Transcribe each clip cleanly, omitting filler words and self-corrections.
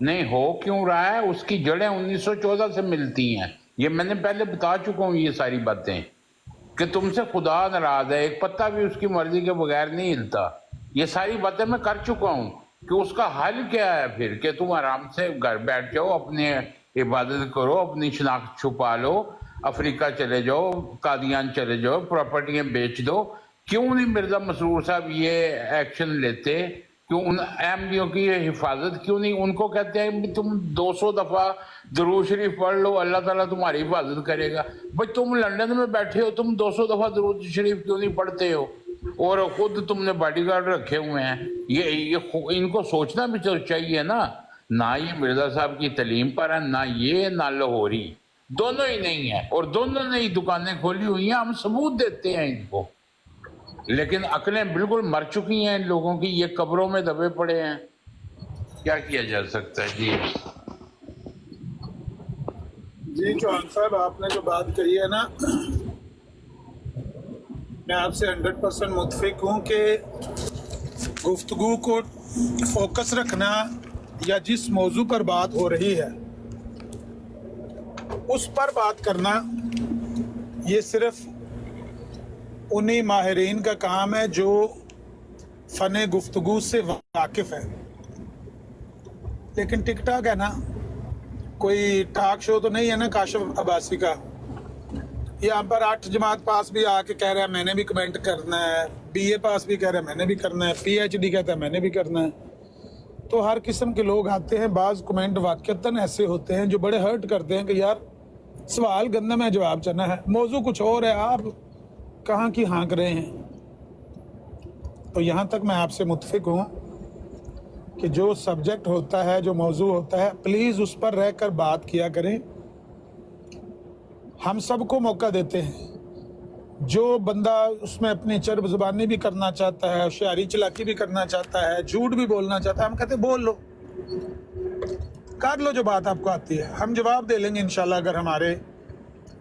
نہیں ہو کیوں رہا ہے؟ اس کی جڑیں 1914 سے ملتی ہیں، یہ میں نے پہلے بتا چکا ہوں یہ ساری باتیں، کہ تم سے خدا ناراض ہے، ایک پتا بھی اس کی مرضی کے بغیر نہیں ہلتا. یہ ساری باتیں میں کر چکا ہوں کہ اس کا حل کیا ہے پھر، کہ تم آرام سے گھر بیٹھ جاؤ، اپنے عبادت کرو، اپنی شناخت چھپا لو، افریقہ چلے جاؤ، قادیان چلے جاؤ، پراپرٹیاں بیچ دو. کیوں نہیں مرزا مسرور صاحب یہ ایکشن لیتے؟ کیوں ان احمدیوں کی حفاظت کیوں نہیں؟ ان کو کہتے ہیں کہ تم 200 دفعہ درود شریف پڑھ لو، اللہ تعالیٰ تمہاری حفاظت کرے گا. بھائی تم لندن میں بیٹھے ہو، تم 200 دفعہ درود شریف کیوں نہیں پڑھتے ہو؟ اور خود تم نے باڈی گارڈ رکھے ہوئے ہیں. یہ ان کو سوچنا بھی تو چاہیے نا. نہ یہ مرزا صاحب کی تعلیم پر ہے، نہ یہ، نہ لاہوری، دونوں ہی نہیں ہے. اور دونوں نے ہی دکانیں کھولی ہوئی ہیں، ہم ثبوت دیتے ہیں ان کو. لیکن عقلیں بالکل مر چکی ہیں ان لوگوں کی، یہ قبروں میں دبے پڑے ہیں. کیا کیا جا سکتا ہے؟ جی جی چوہان صاحب، آپ نے جو بات کہی ہے نا، میں آپ سے 100% متفق ہوں کہ گفتگو کو فوکس رکھنا یا جس موضوع پر بات ہو رہی ہے اس پر بات کرنا، یہ صرف انہی ماہرین کا کام ہے جو فن گفتگو سے واقف ہے. لیکن ٹک ٹاک ہے نا، کوئی ٹاک شو تو نہیں ہے نا کاشف عباسی کا. یہاں پر 8 جماعت پاس بھی آ کے کہہ رہا ہے میں نے بھی کمنٹ کرنا ہے، BA پاس بھی کہہ رہا ہے میں نے بھی کرنا ہے، PhD کہتا ہے میں نے بھی کرنا ہے. تو ہر قسم کے لوگ آتے ہیں. بعض کمنٹ واقعتاً ایسے ہوتے ہیں جو بڑے ہرٹ کرتے ہیں کہ یار سوال گندم ہے، جواب چنا ہے، موضوع کچھ اور ہے، آپ کہاں کی ہانک رہے ہیں. تو یہاں تک میں آپ سے متفق ہوں کہ جو سبجیکٹ ہوتا ہے، جو موضوع ہوتا ہے، پلیز اس پر رہ کر بات کیا کریں. ہم سب کو موقع دیتے ہیں. جو بندہ اس میں اپنی چرب زبانی بھی کرنا چاہتا ہے، شعری چلاکی بھی کرنا چاہتا ہے، جھوٹ بھی بولنا چاہتا ہے، ہم کہتے ہیں بول لو، کر لو جو بات آپ کو آتی ہے. ہم جواب دے لیں گے انشاءاللہ. اگر ہمارے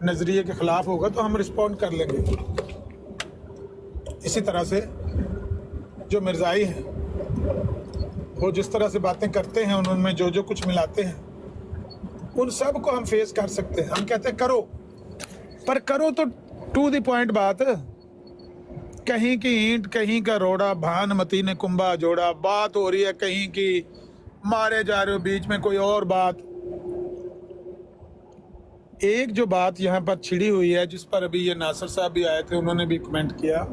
نظریے کے خلاف ہوگا تو ہم رسپونڈ کر لیں گے. اسی طرح سے جو مرزائی ہیں وہ جس طرح سے باتیں کرتے ہیں، ان میں جو کچھ ملاتے ہیں، ان سب کو ہم فیس کر سکتے ہیں. ہم کہتے ہیں کرو، پر کرو تو ٹو دی پوائنٹ بات. کہیں کی اینٹ کہیں کا روڑا، بھان متی نے کنبا جوڑا. بات ہو رہی ہے کہیں کی، مارے جا رہے ہو بیچ میں کوئی اور بات. ایک جو بات یہاں پر چھڑی ہوئی ہے، جس پر ابھی یہ ناصر صاحب بھی آئے تھے، انہوں نے بھی کمنٹ کیا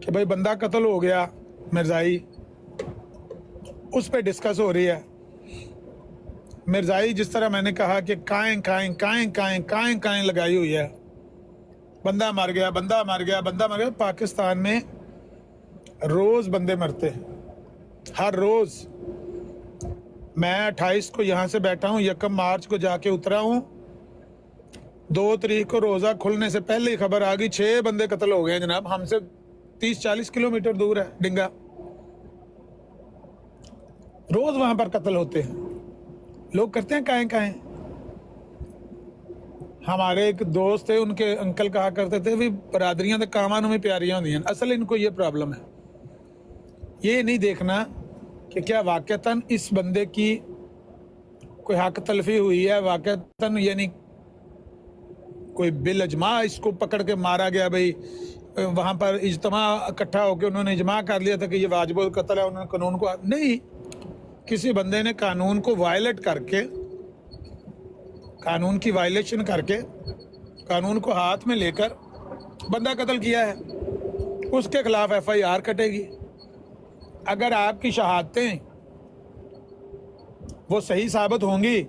کہ بھائی بندہ قتل ہو گیا مرزائی، اس پہ ڈسکس ہو رہی ہے. مرزائی جس طرح میں نے کہا کہ کائیں کائیں کائیں کائیں کائیں کائیں لگائی ہوئی ہے، بندہ مر گیا، بندہ مر گیا، بندہ مر گیا. پاکستان میں روز بندے مرتے ہیں، ہر روز. میں 28 کو یہاں سے بیٹھا ہوں، 1 مارچ کو جا کے اترا ہوں، 2 تاریخ کو روزہ کھلنے سے پہلے ہی خبر آ گئی 6 بندے قتل ہو گئے ہیں جناب. ہم سے 30-40 کلومیٹر دور ہے ڈنگا. روز وہاں پر قتل ہوتے ہیں. لوگ کرتے ہیں کائیں کائیں. ہمارے ایک دوست تھے، ان کے انکل کہا کرتے تھے بھی برادریاں تو کامانوں میں پیاریاں ہوندی ہیں. اصل ان کو یہ پرابلم ہے، یہ نہیں دیکھنا کہ کیا واقعتاً اس بندے کی کوئی حق تلفی ہوئی ہے، واقعتاً یعنی کوئی بالاجماع اس کو پکڑ کے مارا گیا. بھئی وہاں پر اجتماع اکٹھا ہو کے انہوں نے اجماع کر لیا تھا کہ یہ واجب القتل ہے، انہوں نے قانون کو نہیں. کسی بندے نے قانون کو وائلیٹ کر کے، قانون کی وائلیشن کر کے، قانون کو ہاتھ میں لے کر بندہ قتل کیا ہے، اس کے خلاف FIR کٹے گی. اگر آپ کی شہادتیں وہ صحیح ثابت ہوں گی،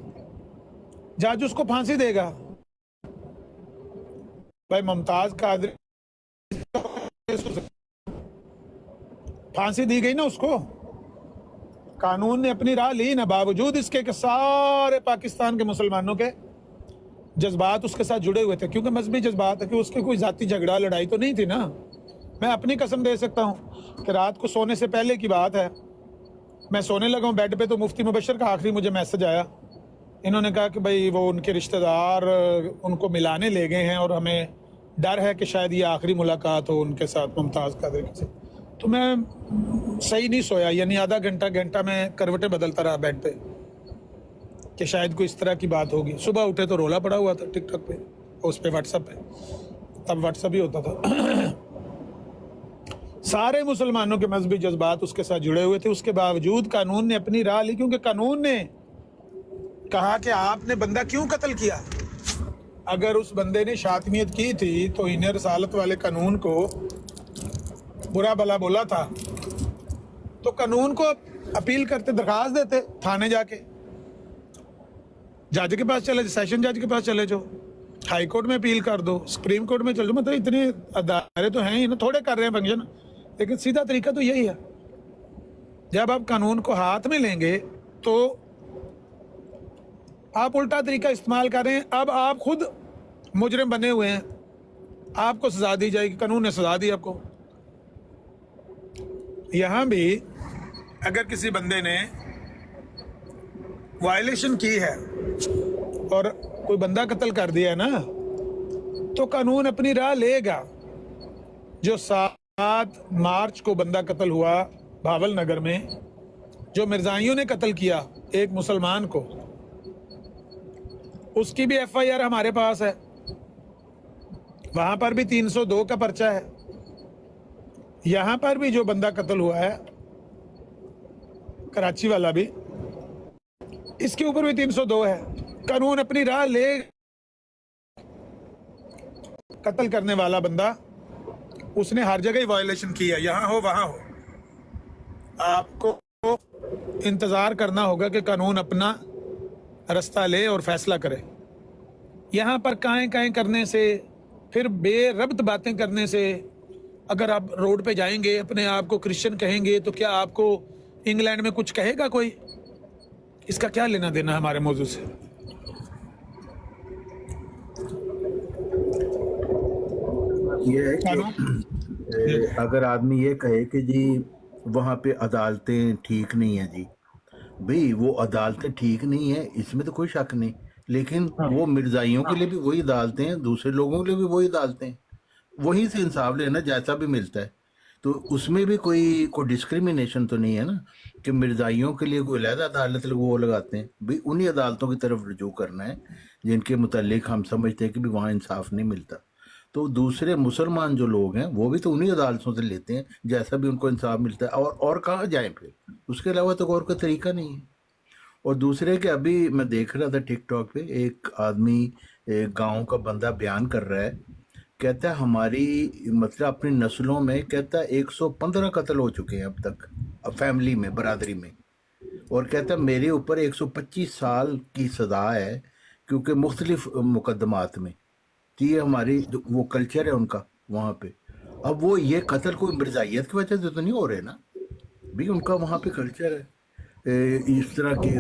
جج اس کو پھانسی دے گا. بھائی ممتاز قادری پھانسی دی گئی نا اس کو، قانون نے اپنی راہ لی نا، باوجود اس کے کہ سارے پاکستان کے مسلمانوں کے جذبات اس کے ساتھ جڑے ہوئے تھے، کیونکہ مذہبی جذبات ہے، کہ اس کے کوئی ذاتی جھگڑا لڑائی تو نہیں تھی نا. میں اپنی قسم دے سکتا ہوں کہ رات کو سونے سے پہلے کی بات ہے، میں سونے لگا ہوں بیڈ پہ، تو مفتی مبشر کا آخری مجھے میسج آیا. انہوں نے کہا کہ بھائی وہ ان کے رشتہ دار ان کو ملانے لے گئے ہیں اور ہمیں ڈر ہے کہ شاید یہ آخری ملاقات ہو ان کے ساتھ ممتاز قادری سے. तो मैं सही नहीं सोया, यानी आधा घंटा घंटा मैं करवटें बदलता रहा बेड पे कि शायद कोई इस तरह की बात होगी। सुबह उठे तो रोला पड़ा हुआ था टिकटॉक पे, उस पे व्हाट्सएप पे, तब व्हाट्सएप ही होता था। सारे मुसलमानों के मजहबी जज्बात उसके साथ जुड़े हुए थे, उसके बावजूद कानून ने अपनी राह ली, क्योंकि कानून ने कहा कि आपने बंदा क्यों कत्ल किया। अगर उस बंदे ने शातिमियत की थी तो इन्हें रसालत वाले कानून को बुरा भला बोला था तो कानून को अपील करते, दरखास्त देते थाने जाके, जज के पास चले जाओ, सेशन जज के पास चले जाओ, हाई कोर्ट में अपील कर दो, सुप्रीम कोर्ट में चल जाओ। मतलब इतने अदारे तो हैं ही ना, थोड़े कर रहे हैं फंक्शन, लेकिन सीधा तरीका तो यही है। जब आप कानून को हाथ में लेंगे तो आप उल्टा तरीका इस्तेमाल कर रहे हैं। अब आप खुद मुजरिम बने हुए हैं, आपको सजा दी जाएगी, कानून ने सजा दी आपको। यहां भी अगर किसी बंदे ने वायलेशन की है और कोई बंदा कत्ल कर दिया है ना, तो कानून अपनी राह लेगा। जो 7 मार्च को बंदा कत्ल हुआ भावल नगर में, जो मिर्जाइयों ने कत्ल किया एक मुसलमान को, उसकी भी FIR हमारे पास है, वहां पर भी 302 का पर्चा है। यहां पर भी जो बंदा कत्ल हुआ है कराची वाला भी, इसके ऊपर भी 302 है। कानून अपनी राह ले, कत्ल करने वाला बंदा उसने हर जगह ही वायलेशन किया, यहां हो वहां हो। आपको इंतजार करना होगा कि कानून अपना रास्ता ले और फैसला करे। यहाँ पर काएं करने से, फिर बेरब्त बातें करने से, अगर आप रोड पे जाएंगे अपने आप को क्रिश्चियन कहेंगे तो क्या आपको इंग्लैंड में कुछ कहेगा कोई? इसका क्या लेना देना हमारे मौजू से? ये है कि अगर आदमी ये कहे कि जी वहाँ पे अदालतें ठीक नहीं है, जी भाई वो अदालतें ठीक नहीं है, इसमें तो कोई शक नहीं, लेकिन वो मिर्जाइयों के लिए भी वही अदालतें हैं, दूसरे लोगों के लिए भी वही अदालतें हैं, वहीं से इंसाफ लेना जैसा भी मिलता है। तो उसमें भी कोई डिस्क्रिमिनेशन तो नहीं है ना कि मिर्जाइयों के लिए कोई अलग अदालत वो लगाते हैं। भाई उन्हीं अदालतों की तरफ रुजू करना है जिनके मुतालिक हम समझते हैं कि भी वहाँ इंसाफ नहीं मिलता। तो दूसरे मुसलमान जो लोग हैं वो भी तो उन्हीं अदालतों से लेते हैं जैसा भी उनको इंसाफ मिलता है, और कहाँ जाएं फिर, उसके अलावा तो और कोई तरीका नहीं है। और दूसरे के अभी मैं देख रहा था टिकटॉक पे, एक आदमी एक गांव का बंदा बयान कर रहा है, कहता है हमारी मतलब अपनी नस्लों में, कहता है 115 कत्ल हो चुके हैं अब तक फैमिली में, बरादरी में, और कहता है मेरे ऊपर 125 साल की सज़ा है क्योंकि मुख्तलिफ मुकदमात में। तो ये हमारी वो कल्चर है उनका वहाँ पे। अब वो ये कत्ल कोई मिर्जाइयत की वजह से तो नहीं हो रहे ना, भी उनका वहाँ पे कल्चर है। इस तरह की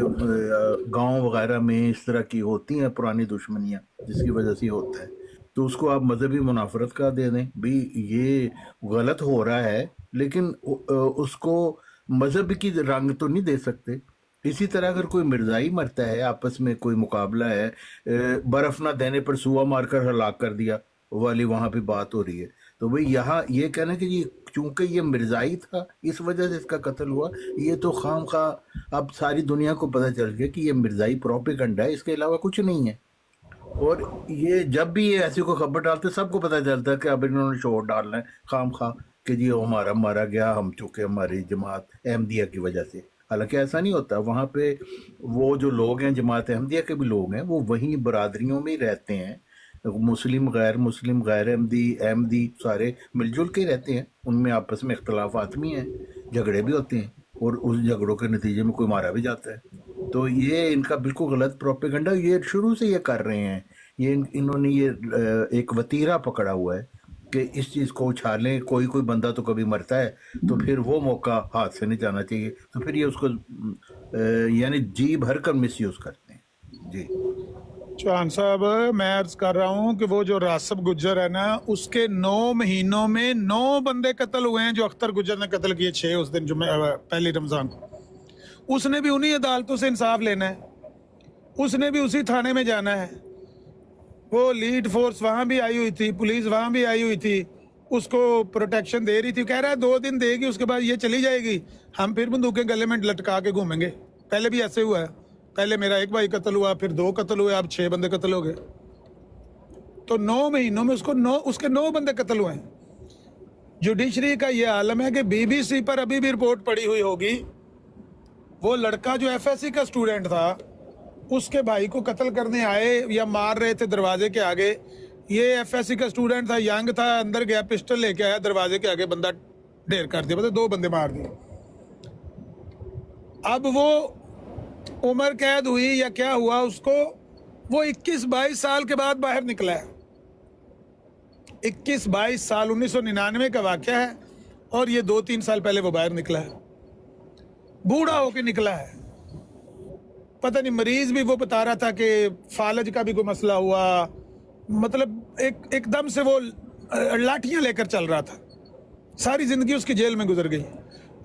गांव वगैरह में इस तरह की होती हैं पुरानी दुश्मनियाँ जिसकी वजह से होता है, तो उसको आप मजहबी मुनाफरत का दे दें, भी ये गलत हो रहा है, लेकिन उसको मजहब की रंग तो नहीं दे सकते। इसी तरह अगर कोई मिर्जाई मरता है, आपस में कोई मुकाबला है, बर्फ ना देने पर सुआ मारकर हलाक कर दिया वाली वहाँ पे बात हो रही है, तो भाई यहाँ ये कहना कि ये चूंकि ये मिर्जाई था इस वजह से इसका कत्ल हुआ, ये तो खामखा अब सारी दुनिया को पता चल गया कि ये मिर्जाई प्रोपेगेंडा है, इसके अलावा कुछ नहीं है। और ये जब भी ये ऐसी को खबर डालते सबको पता चलता है कि अब इन्होंने शोर डालना है खामखा कि जी हमारा मारा गया, हम चूँकि हमारी जमात अहमदिया की वजह से। हालांकि ऐसा नहीं होता, वहाँ पे वो जो लोग हैं जमात अहमदिया के भी लोग हैं वो वहीं बरादरियों में ही रहते हैं, मुस्लिम गैर अहमदी सारे मिलजुल के रहते हैं, उनमें आपस में इख्तलाफात भी हैं, झगड़े भी होते हैं, और उस झगड़ों के नतीजे में कोई मारा भी जाता है। तो ये इनका बिल्कुल गलत प्रोपेगेंडा, ये शुरू से ये कर रहे हैं, ये इन्होंने ये एक वतीरा पकड़ा हुआ है कि इस चीज़ को उछालें। कोई बंदा तो कभी मरता है तो फिर वो मौका हाथ से नहीं जाना चाहिए, तो फिर ये उसको यानी जी भर कर मिस यूज़ करते हैं। जी चौहान साहब, मैं अर्ज कर रहा हूँ कि वो जो रासब गुज्जर है ना, उसके 9 महीनों में 9 बंदे कत्ल हुए हैं जो अख्तर गुज्जर ने कत्ल किए 6 उस दिन जुमे पहली रमज़ान को। उसने भी उन्हीं अदालतों से इंसाफ लेना है, उसने भी उसी थाने में जाना है। वो लीड फोर्स वहाँ भी आई हुई थी, पुलिस वहाँ भी आई हुई थी, उसको प्रोटेक्शन दे रही थी, कह रहा है 2 दिन देगी उसके बाद ये चली जाएगी, हम फिर बंदूकें गले में लटका के घूमेंगे। पहले भी ऐसे हुआ है, पहले मेरा एक भाई कत्ल हुआ, फिर 2 कत्ल हुए, अब 6 बंदे कत्ल हो गए। तो 9 महीनों में उसके 9 बंदे कत्ल हुए हैं। जुडिशरी का ये आलम है कि BBC पर अभी भी रिपोर्ट पड़ी हुई होगी, वो लड़का जो FSC का स्टूडेंट था उसके भाई को कत्ल करने आए या मार रहे थे दरवाजे के आगे, ये FSC का स्टूडेंट था, यंग था, अंदर गया, पिस्टल लेके आया, दरवाजे के आगे बंदा ढेर कर दिया, मतलब 2 बंदे मार दिए। अब वो उम्र कैद हुई या क्या हुआ उसको, वो 21-22 साल के बाद बाहर निकला है। 21-22 साल, 1999 का वाकया है, और ये 2-3 साल पहले वो बाहर निकला है, बूढ़ा होके निकला है। पता नहीं, मरीज भी वो बता रहा था कि फालज का भी कोई मसला हुआ, मतलब एकदम से वो लाठियां लेकर चल रहा था। सारी जिंदगी उसकी जेल में गुजर गई,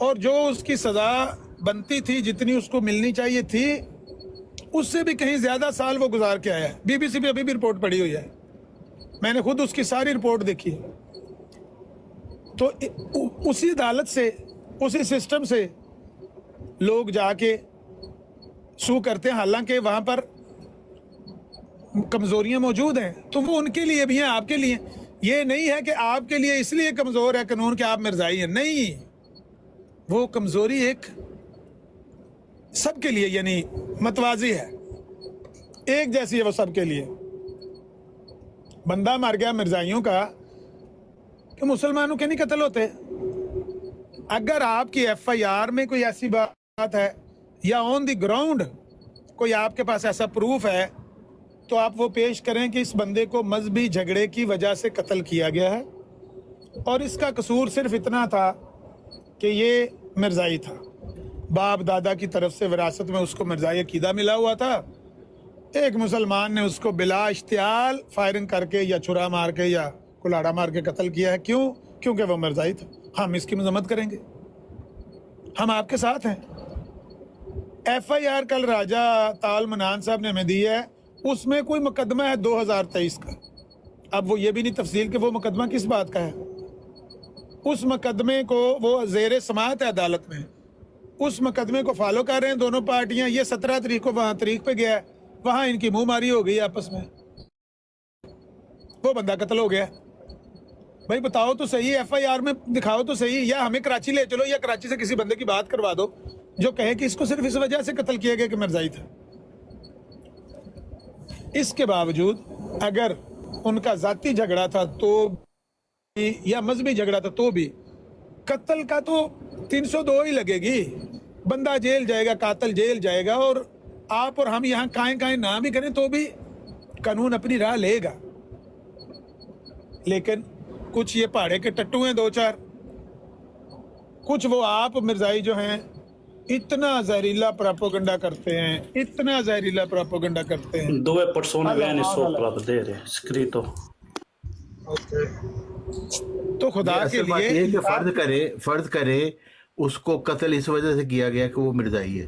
और जो उसकी सजा बनती थी, जितनी उसको मिलनी चाहिए थी, उससे भी कहीं ज्यादा साल वो गुजार के आया है। BBC पे अभी भी रिपोर्ट पड़ी हुई है, मैंने खुद उसकी सारी रिपोर्ट देखी। तो उसी अदालत से, उसी सिस्टम से लोग जाके सू करते हैं, हालांकि वहां पर कमजोरियां मौजूद हैं, तो वो उनके लिए भी हैं, आपके लिए। ये नहीं है कि आपके लिए इसलिए कमजोर है कानून कि आप मिर्जाई हैं, नहीं, वो कमजोरी एक सबके लिए यानी मतवाजी है, एक जैसी है वो सबके लिए। बंदा मर गया मिर्जाइयों का, कि मुसलमानों के नहीं कत्ल होते। अगर आपकी FIR में कोई ऐसी बात है या ऑन द ग्राउंड कोई आपके पास ऐसा प्रूफ है, तो आप वो पेश करें कि इस बंदे को मजहबी झगड़े की वजह से कत्ल किया गया है, और इसका कसूर सिर्फ इतना था कि ये मिर्जाई था, बाप दादा की तरफ से विरासत में उसको मिर्जाई अकीदा मिला हुआ था। एक मुसलमान ने उसको बिला इश्तियाल फायरिंग करके या छुरा मार के या कुल्हाड़ा मार के कत्ल किया है। क्यों? क्योंकि वो मिर्जाई था। हम इसकी मजम्मत करेंगे, हम आपके साथ हैं। FIR कल राजा ताल मनान साहब ने हमें दी है, उसमें कोई मुकदमा है 2023 का। अब वो ये भी नहीं तफसील कि वो मुकदमा किस बात का है। उस मुकदमे को वो ज़ेरे समाअत है अदालत में, उस मुकदमे को फॉलो कर रहे हैं दोनों पार्टियां। ये 17 तारीख को वहाँ तारीख पे गया है, वहाँ इनकी मुंह मारी हो गई आपस में, वो बंदा कत्ल हो गया। भाई बताओ तो सही, FIR में दिखाओ तो सही, या हमें कराची ले चलो, या कराची से किसी बंदे की बात करवा दो जो कहे कि इसको सिर्फ इस वजह से कत्ल किया गया कि मिर्जाई था। इसके बावजूद अगर उनका जाती झगड़ा था तो या मजहबी झगड़ा था तो भी कत्ल का तो 302 ही लगेगी, बंदा जेल जाएगा, कातिल जेल जाएगा, और आप और हम यहाँ काएं ना भी करें तो भी कानून अपनी राह लेगा। लेकिन कुछ ये पहाड़े के टट्टू हैं 2-4, कुछ वो आप मिर्जाई जो हैं इतना जहरीला प्रोपेगेंडा करते हैं, इतना जहरीला प्रोपेगेंडा करते हैं। 2 persone viene sopra a vedere scritto। तो खुदा के असल बात लिए ये कि फर्ज करे उसको कत्ल इस वजह से किया गया कि वो मिर्जाई है।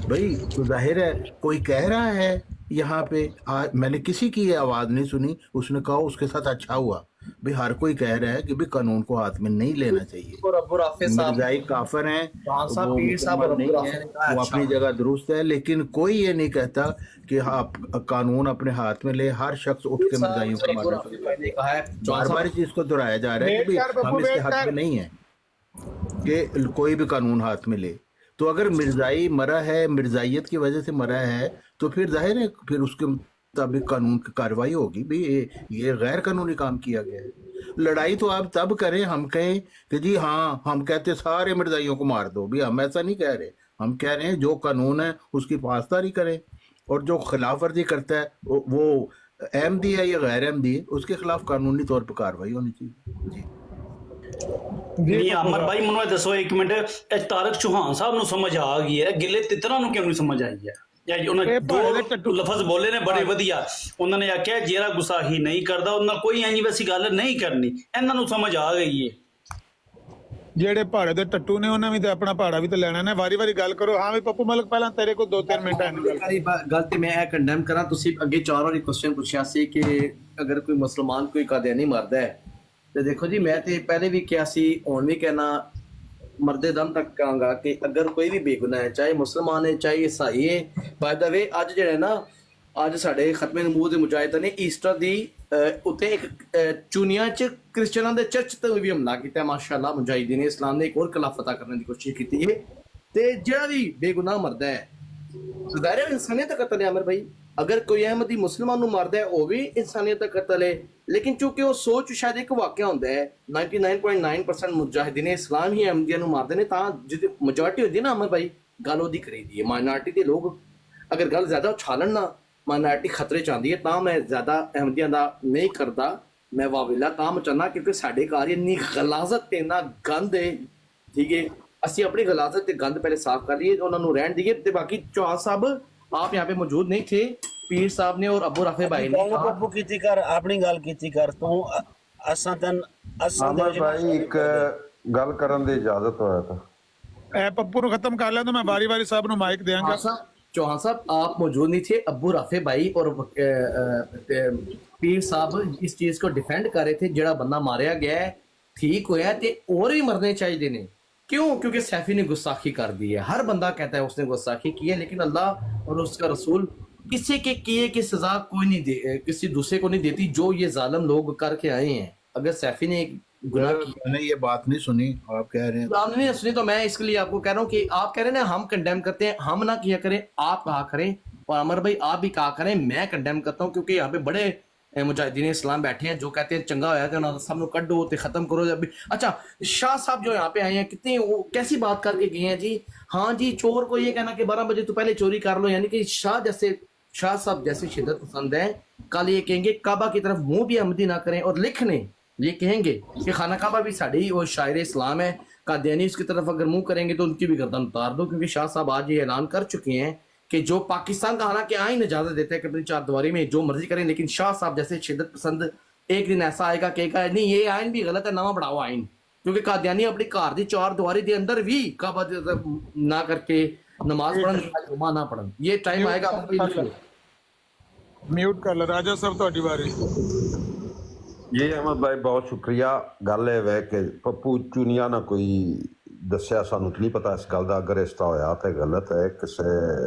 भाई तो जाहिर है कोई कह रहा है यहाँ पे, मैंने किसी की ये आवाज नहीं सुनी, उसने कहा उसके साथ अच्छा हुआ। भाई हर कोई कह रहा है कि भाई कानून को हाथ में नहीं लेना चाहिए। मिर्जाई काफिर हैं, वो मुसलमान नहीं है, वो अपनी जगह दुरुस्त है, लेकिन कोई ये नहीं कहता कि हाँ कानून अपने हाथ में ले, हर शख्स उठ के मिर्जाइयों को मारना। बार बार इस चीज को दोहराया जा रहा है कि भाई हम इसके हक में नहीं है कि कोई भी कानून हाथ में ले। तो अगर मिर्जाई मरा है, मिर्जाइयत की वजह से मरा है, तो फिर जाहिर है फिर उसके मुताबिक कानून की कार्रवाई होगी। भी ये गैर कानूनी काम किया गया है। लड़ाई तो आप तब करें, हम कहें कि जी हाँ, हम कहते सारे मिर्जाइयों को मार दो, भी हम ऐसा नहीं कह रहे। हम कह रहे हैं जो कानून है उसकी पासदारी करें, और जो खिलाफ वर्जी करता है वो अहमदी है या गैर अहमदी है, उसके खिलाफ कानूनी तौर पर कार्रवाई होनी चाहिए। जी ਨਹੀਂ ਅਮਰ ਭਾਈ ਮੈਨੂੰ ਇਹ ਦੱਸੋ ਇੱਕ ਮਿੰਟ, ਇਹ ਤਾਰਕ ਚੌਹਾਨ ਸਾਹਿਬ ਨੂੰ ਸਮਝ ਆ ਗਈ ਹੈ, ਗਿੱਲੇ ਤਿੱਤਰਾਂ ਨੂੰ ਕਿਉਂ ਨਹੀਂ ਸਮਝ ਆਈ ਹੈ? ਜਾਂ ਉਹਨਾਂ 2 ਲਫ਼ਜ਼ ਬੋਲੇ ਨੇ ਬੜੇ ਵਧੀਆ, ਉਹਨਾਂ ਨੇ ਆਖਿਆ ਜਿਹੜਾ ਗੁਸਾਹੀ ਨਹੀਂ ਕਰਦਾ ਉਹਨਾਂ ਕੋਈ ਐਂ ਵੈਸੀ ਗੱਲ ਨਹੀਂ ਕਰਨੀ, ਇਹਨਾਂ ਨੂੰ ਸਮਝ ਆ ਗਈ ਹੈ। ਜਿਹੜੇ ਪਹਾੜੇ ਦੇ ਟੱਟੂ ਨੇ ਉਹਨਾਂ ਵੀ ਤੇ ਆਪਣਾ ਪਹਾੜਾ ਵੀ ਤੇ ਲੈਣਾ ਨੇ। ਵਾਰੀ ਗੱਲ ਕਰੋ। ਹਾਂ ਵੀ ਪੱਪੂ ਮਲਕ, ਪਹਿਲਾਂ ਤੇਰੇ ਕੋਲ 2-3 ਮਿੰਟ ਹੈ। ਗੱਲ ਤੇ ਮੈਂ ਇਹ ਕੰਡੈਮ ਕਰਾਂ, ਤੁਸੀਂ ਅੱਗੇ 4 ਵਾਰੀ ਕੁਐਸਚਨ ਪੁੱਛਿਆ ਸੀ ਕਿ ਅਗਰ ਕੋਈ ਮੁਸਲਮਾਨ ਕੋਈ ਕਾਦੀਆਨੀ ਮਰਦਾ ਹੈ ਤੇ ਦੇਖੋ ਜੀ ਮੈਂ ਤੇ ਪਹਿਲੇ ਵੀ ਕਿਹਾ ਸੀ ਹੁਣ ਵੀ ਕਹਿਣਾ ਮਰਦੇ ਦਮ ਤੱਕ ਕਹਾਂਗਾ ਕਿ ਅਗਰ ਕੋਈ ਵੀ ਬੇਗੁਨਾਹ ਹੈ ਚਾਹੇ ਮੁਸਲਮਾਨ ਹੈ ਚਾਹੇ ਈਸਾਈ ਹੈ ਬਾਏ ਦਾ ਵੇ ਅੱਜ ਜਿਹੜਾ ਨਾ ਅੱਜ ਸਾਡੇ ਖਤਮੇ ਨਮੂਦ ਦੇ ਮੁਜਾਹਿਦਾਂ ਨੇ ਈਸਟਰ ਦੀ ਉੱਤੇ ਇੱਕ ਚੁਨੀਆਂ ਚ ਕ੍ਰਿਸਚਨਾਂ ਦੇ ਚਰਚ ਤੇ ਵੀ ਹਮਲਾ ਕੀਤਾ ਮਾਸ਼ਾਅੱਲਾ ਮੁਜਾਹਿਦੀਨ ਇਸਲਾਮ ਨੇ ਇੱਕ ਹੋਰ ਖਿਲਾਫਤ ਕਰਨ ਦੀ ਕੋਸ਼ਿਸ਼ ਕੀਤੀ ਹੈ ਤੇ ਜਿਹੜਾ ਵੀ ਬੇਗੁਨਾਹ ਮਰਦਾ ਹੈ ਜ਼ਾਹਿਰ ਇਨਸਾਨੀਅਤ ਦਾ ਕਤਲ ਹੈ ਅਮਰ ਭਾਈ ਅਗਰ ਕੋਈ ਅਹਿਮਦੀ ਮੁਸਲਮਾਨ ਨੂੰ ਮਾਰਦਾ ਹੈ ਉਹ ਵੀ ਇਨਸਾਨੀਅਤ ਦਾ ਕਤਲ ਹੈ ਲੇਕਿਨ ਚੂੰਕਿ ਉਹ ਸੋਚ ਸ਼ਾਇਦ ਇੱਕ ਵਾਕਿਆ ਹੁੰਦਾ ਹੈ 99.9% ਮੁਜਾਹਿਦੀਨ ਇਸਲਾਮ ਹੀ ਅਹਿਮਦੀਆਂ ਨੂੰ ਮਾਰਦੇ ਨੇ ਤਾਂ ਜਿਹਦੀ ਮੈਜੋਰਟੀ ਹੁੰਦੀ ਨਾ ਅਮਰ ਭਾਈ ਗੱਲ ਉਹਦੀ ਕਰੀਦੀ ਹੈ ਮਾਈਨੋਰਿਟੀ ਦੇ ਲੋਕ ਅਗਰ ਗੱਲ ਜ਼ਿਆਦਾ ਉਛਾਲਣ ਨਾ ਮਾਈਨੋਰਿਟੀ ਖਤਰੇ ਚ ਆਉਂਦੀ ਹੈ ਤਾਂ ਮੈਂ ਜ਼ਿਆਦਾ ਅਹਿਮਦੀਆਂ ਦਾ ਨਹੀਂ ਕਰਦਾ ਮੈਂ ਵਾਵਿਲਾ ਤਾਂ ਮਚਾਨਾ ਕਿਉਂਕਿ ਸਾਡੇ ਘਰ ਇੰਨੀ ਗਲਾਜ਼ਤ ਤੇ ਇੰਨਾ ਗੰਦ ਹੈ ਠੀਕ ਹੈ ਅਸੀਂ अपनी गलाजत ਤੇ गंद पहले साफ कर लिए उन्होंने रहने दिए ते बाकी चौहान साहब आप यहाँ पे मौजूद नहीं थे पीर साहब ने और अबू राफे भाई ने ਪੱਪੂ ਕੀਤੀ ਕਰ ਆਪਣੀ ਗੱਲ ਕੀਤੀ ਕਰ ਤੂੰ ਅਸਾਂ ਤਨ ਅਸਾਂ ਦੇ ਅਮਰ ਭਾਈ ਇੱਕ ਗੱਲ ਕਰਨ ਦੀ ਇਜਾਜ਼ਤ ਹੋਇਆ ਤਾਂ ਇਹ ਪੱਪੂ ਨੂੰ ਖਤਮ ਕਰ ਲਿਆ ਤਾਂ ਮੈਂ ਵਾਰੀ-ਵਾਰੀ ਸਾਹਿਬ ਨੂੰ ਮਾਈਕ ਦੇਵਾਂਗਾ चौहान साहब आप मौजूद नहीं थे अबू राफे भाई और पीर साहब इस चीज को डिफेंड कर रहे थे जड़ा बंदा मारिया गया है ठीक होया ते और भी मरने चाहिए ने क्यों क्योंकि सैफी ने गुस्ताखी कर दी है हर बंदा कहता है उसने गुस्ताखी की है लेकिन अल्लाह और उसका रसूल किसी के किए की सजा कोई नहीं दे किसी दूसरे को नहीं देती जो ये जालिम लोग करके आए हैं अगर सैफी ने एक गुनाह किया मैंने ये बात नहीं सुनी आप कह रहे हैं आपने नहीं सुनी तो मैं इसके लिए आपको कह रहा हूँ कि आप कह रहे हैं ना हम कंडेम करते हैं हम ना किया करें आप कहा करें और अमर भाई आप भी कहा करें मैं कंडेम करता हूँ क्योंकि यहाँ पे बड़े मुजाहिदीन इस्लाम बैठे हैं जो कहते हैं चंगा होया तो सब लोग कट दो ते खत्म करो जब अच्छा शाह साहब जो यहाँ पे आए हैं कितनी कैसी बात करके गए हैं जी हाँ जी चोर को ये कहना कि 12 बजे तो पहले चोरी कर लो यानी कि शाह साहब जैसे शिद्दत पसंद है कल ये कहेंगे काबा की तरफ मुंह भी आमदी ना करें और लिखने ये कहेंगे कि खाना काबा भी साड़ी और शायर इस्लाम है कादियानी उसकी तरफ अगर मुंह करेंगे तो उनकी भी गर्दन उतार दो क्योंकि शाह साहब आज ये ऐलान कर चुके हैं कि जो पाकिस्तान का हालांकि आइन इजाजत देता है कि अपनी चार दीवारी में जो मर्जी करें लेकिन शाह साहब जैसे शिद्दत पसंद एक दिन ऐसा आएगा कहेगा नहीं ये आइन भी गलत है नवा बढ़ाओ आइन क्योंकि कादियानी अपनी घर की चार दीवारी के अंदर भी काबा ना करके नमाज पढ़न जुमा ना पढ़न ये टाइम आएगा म्यूट कर लो राजा साहब ਤੁਹਾਡੀ ਵਾਰੀ ਜੀ ਅਹਿਮਦ ਭਾਈ ਬਹੁਤ ਸ਼ੁਕਰੀਆ ਗੱਲ ਇਹ ਹੈ ਕਿ ਪੱਪੂ ਚੁਨੀਆ ਨਾ ਕੋਈ ਦੱਸਿਆ ਸਾਨੂੰ ਨਹੀਂ ਪਤਾ ਇਸ ਗੱਲ ਦਾ ਅਗਰ ਇਸ ਤਰ੍ਹਾਂ ਹੋਇਆ ਤਾਂ ਗਲਤ ਹੈ ਕਿਸੇ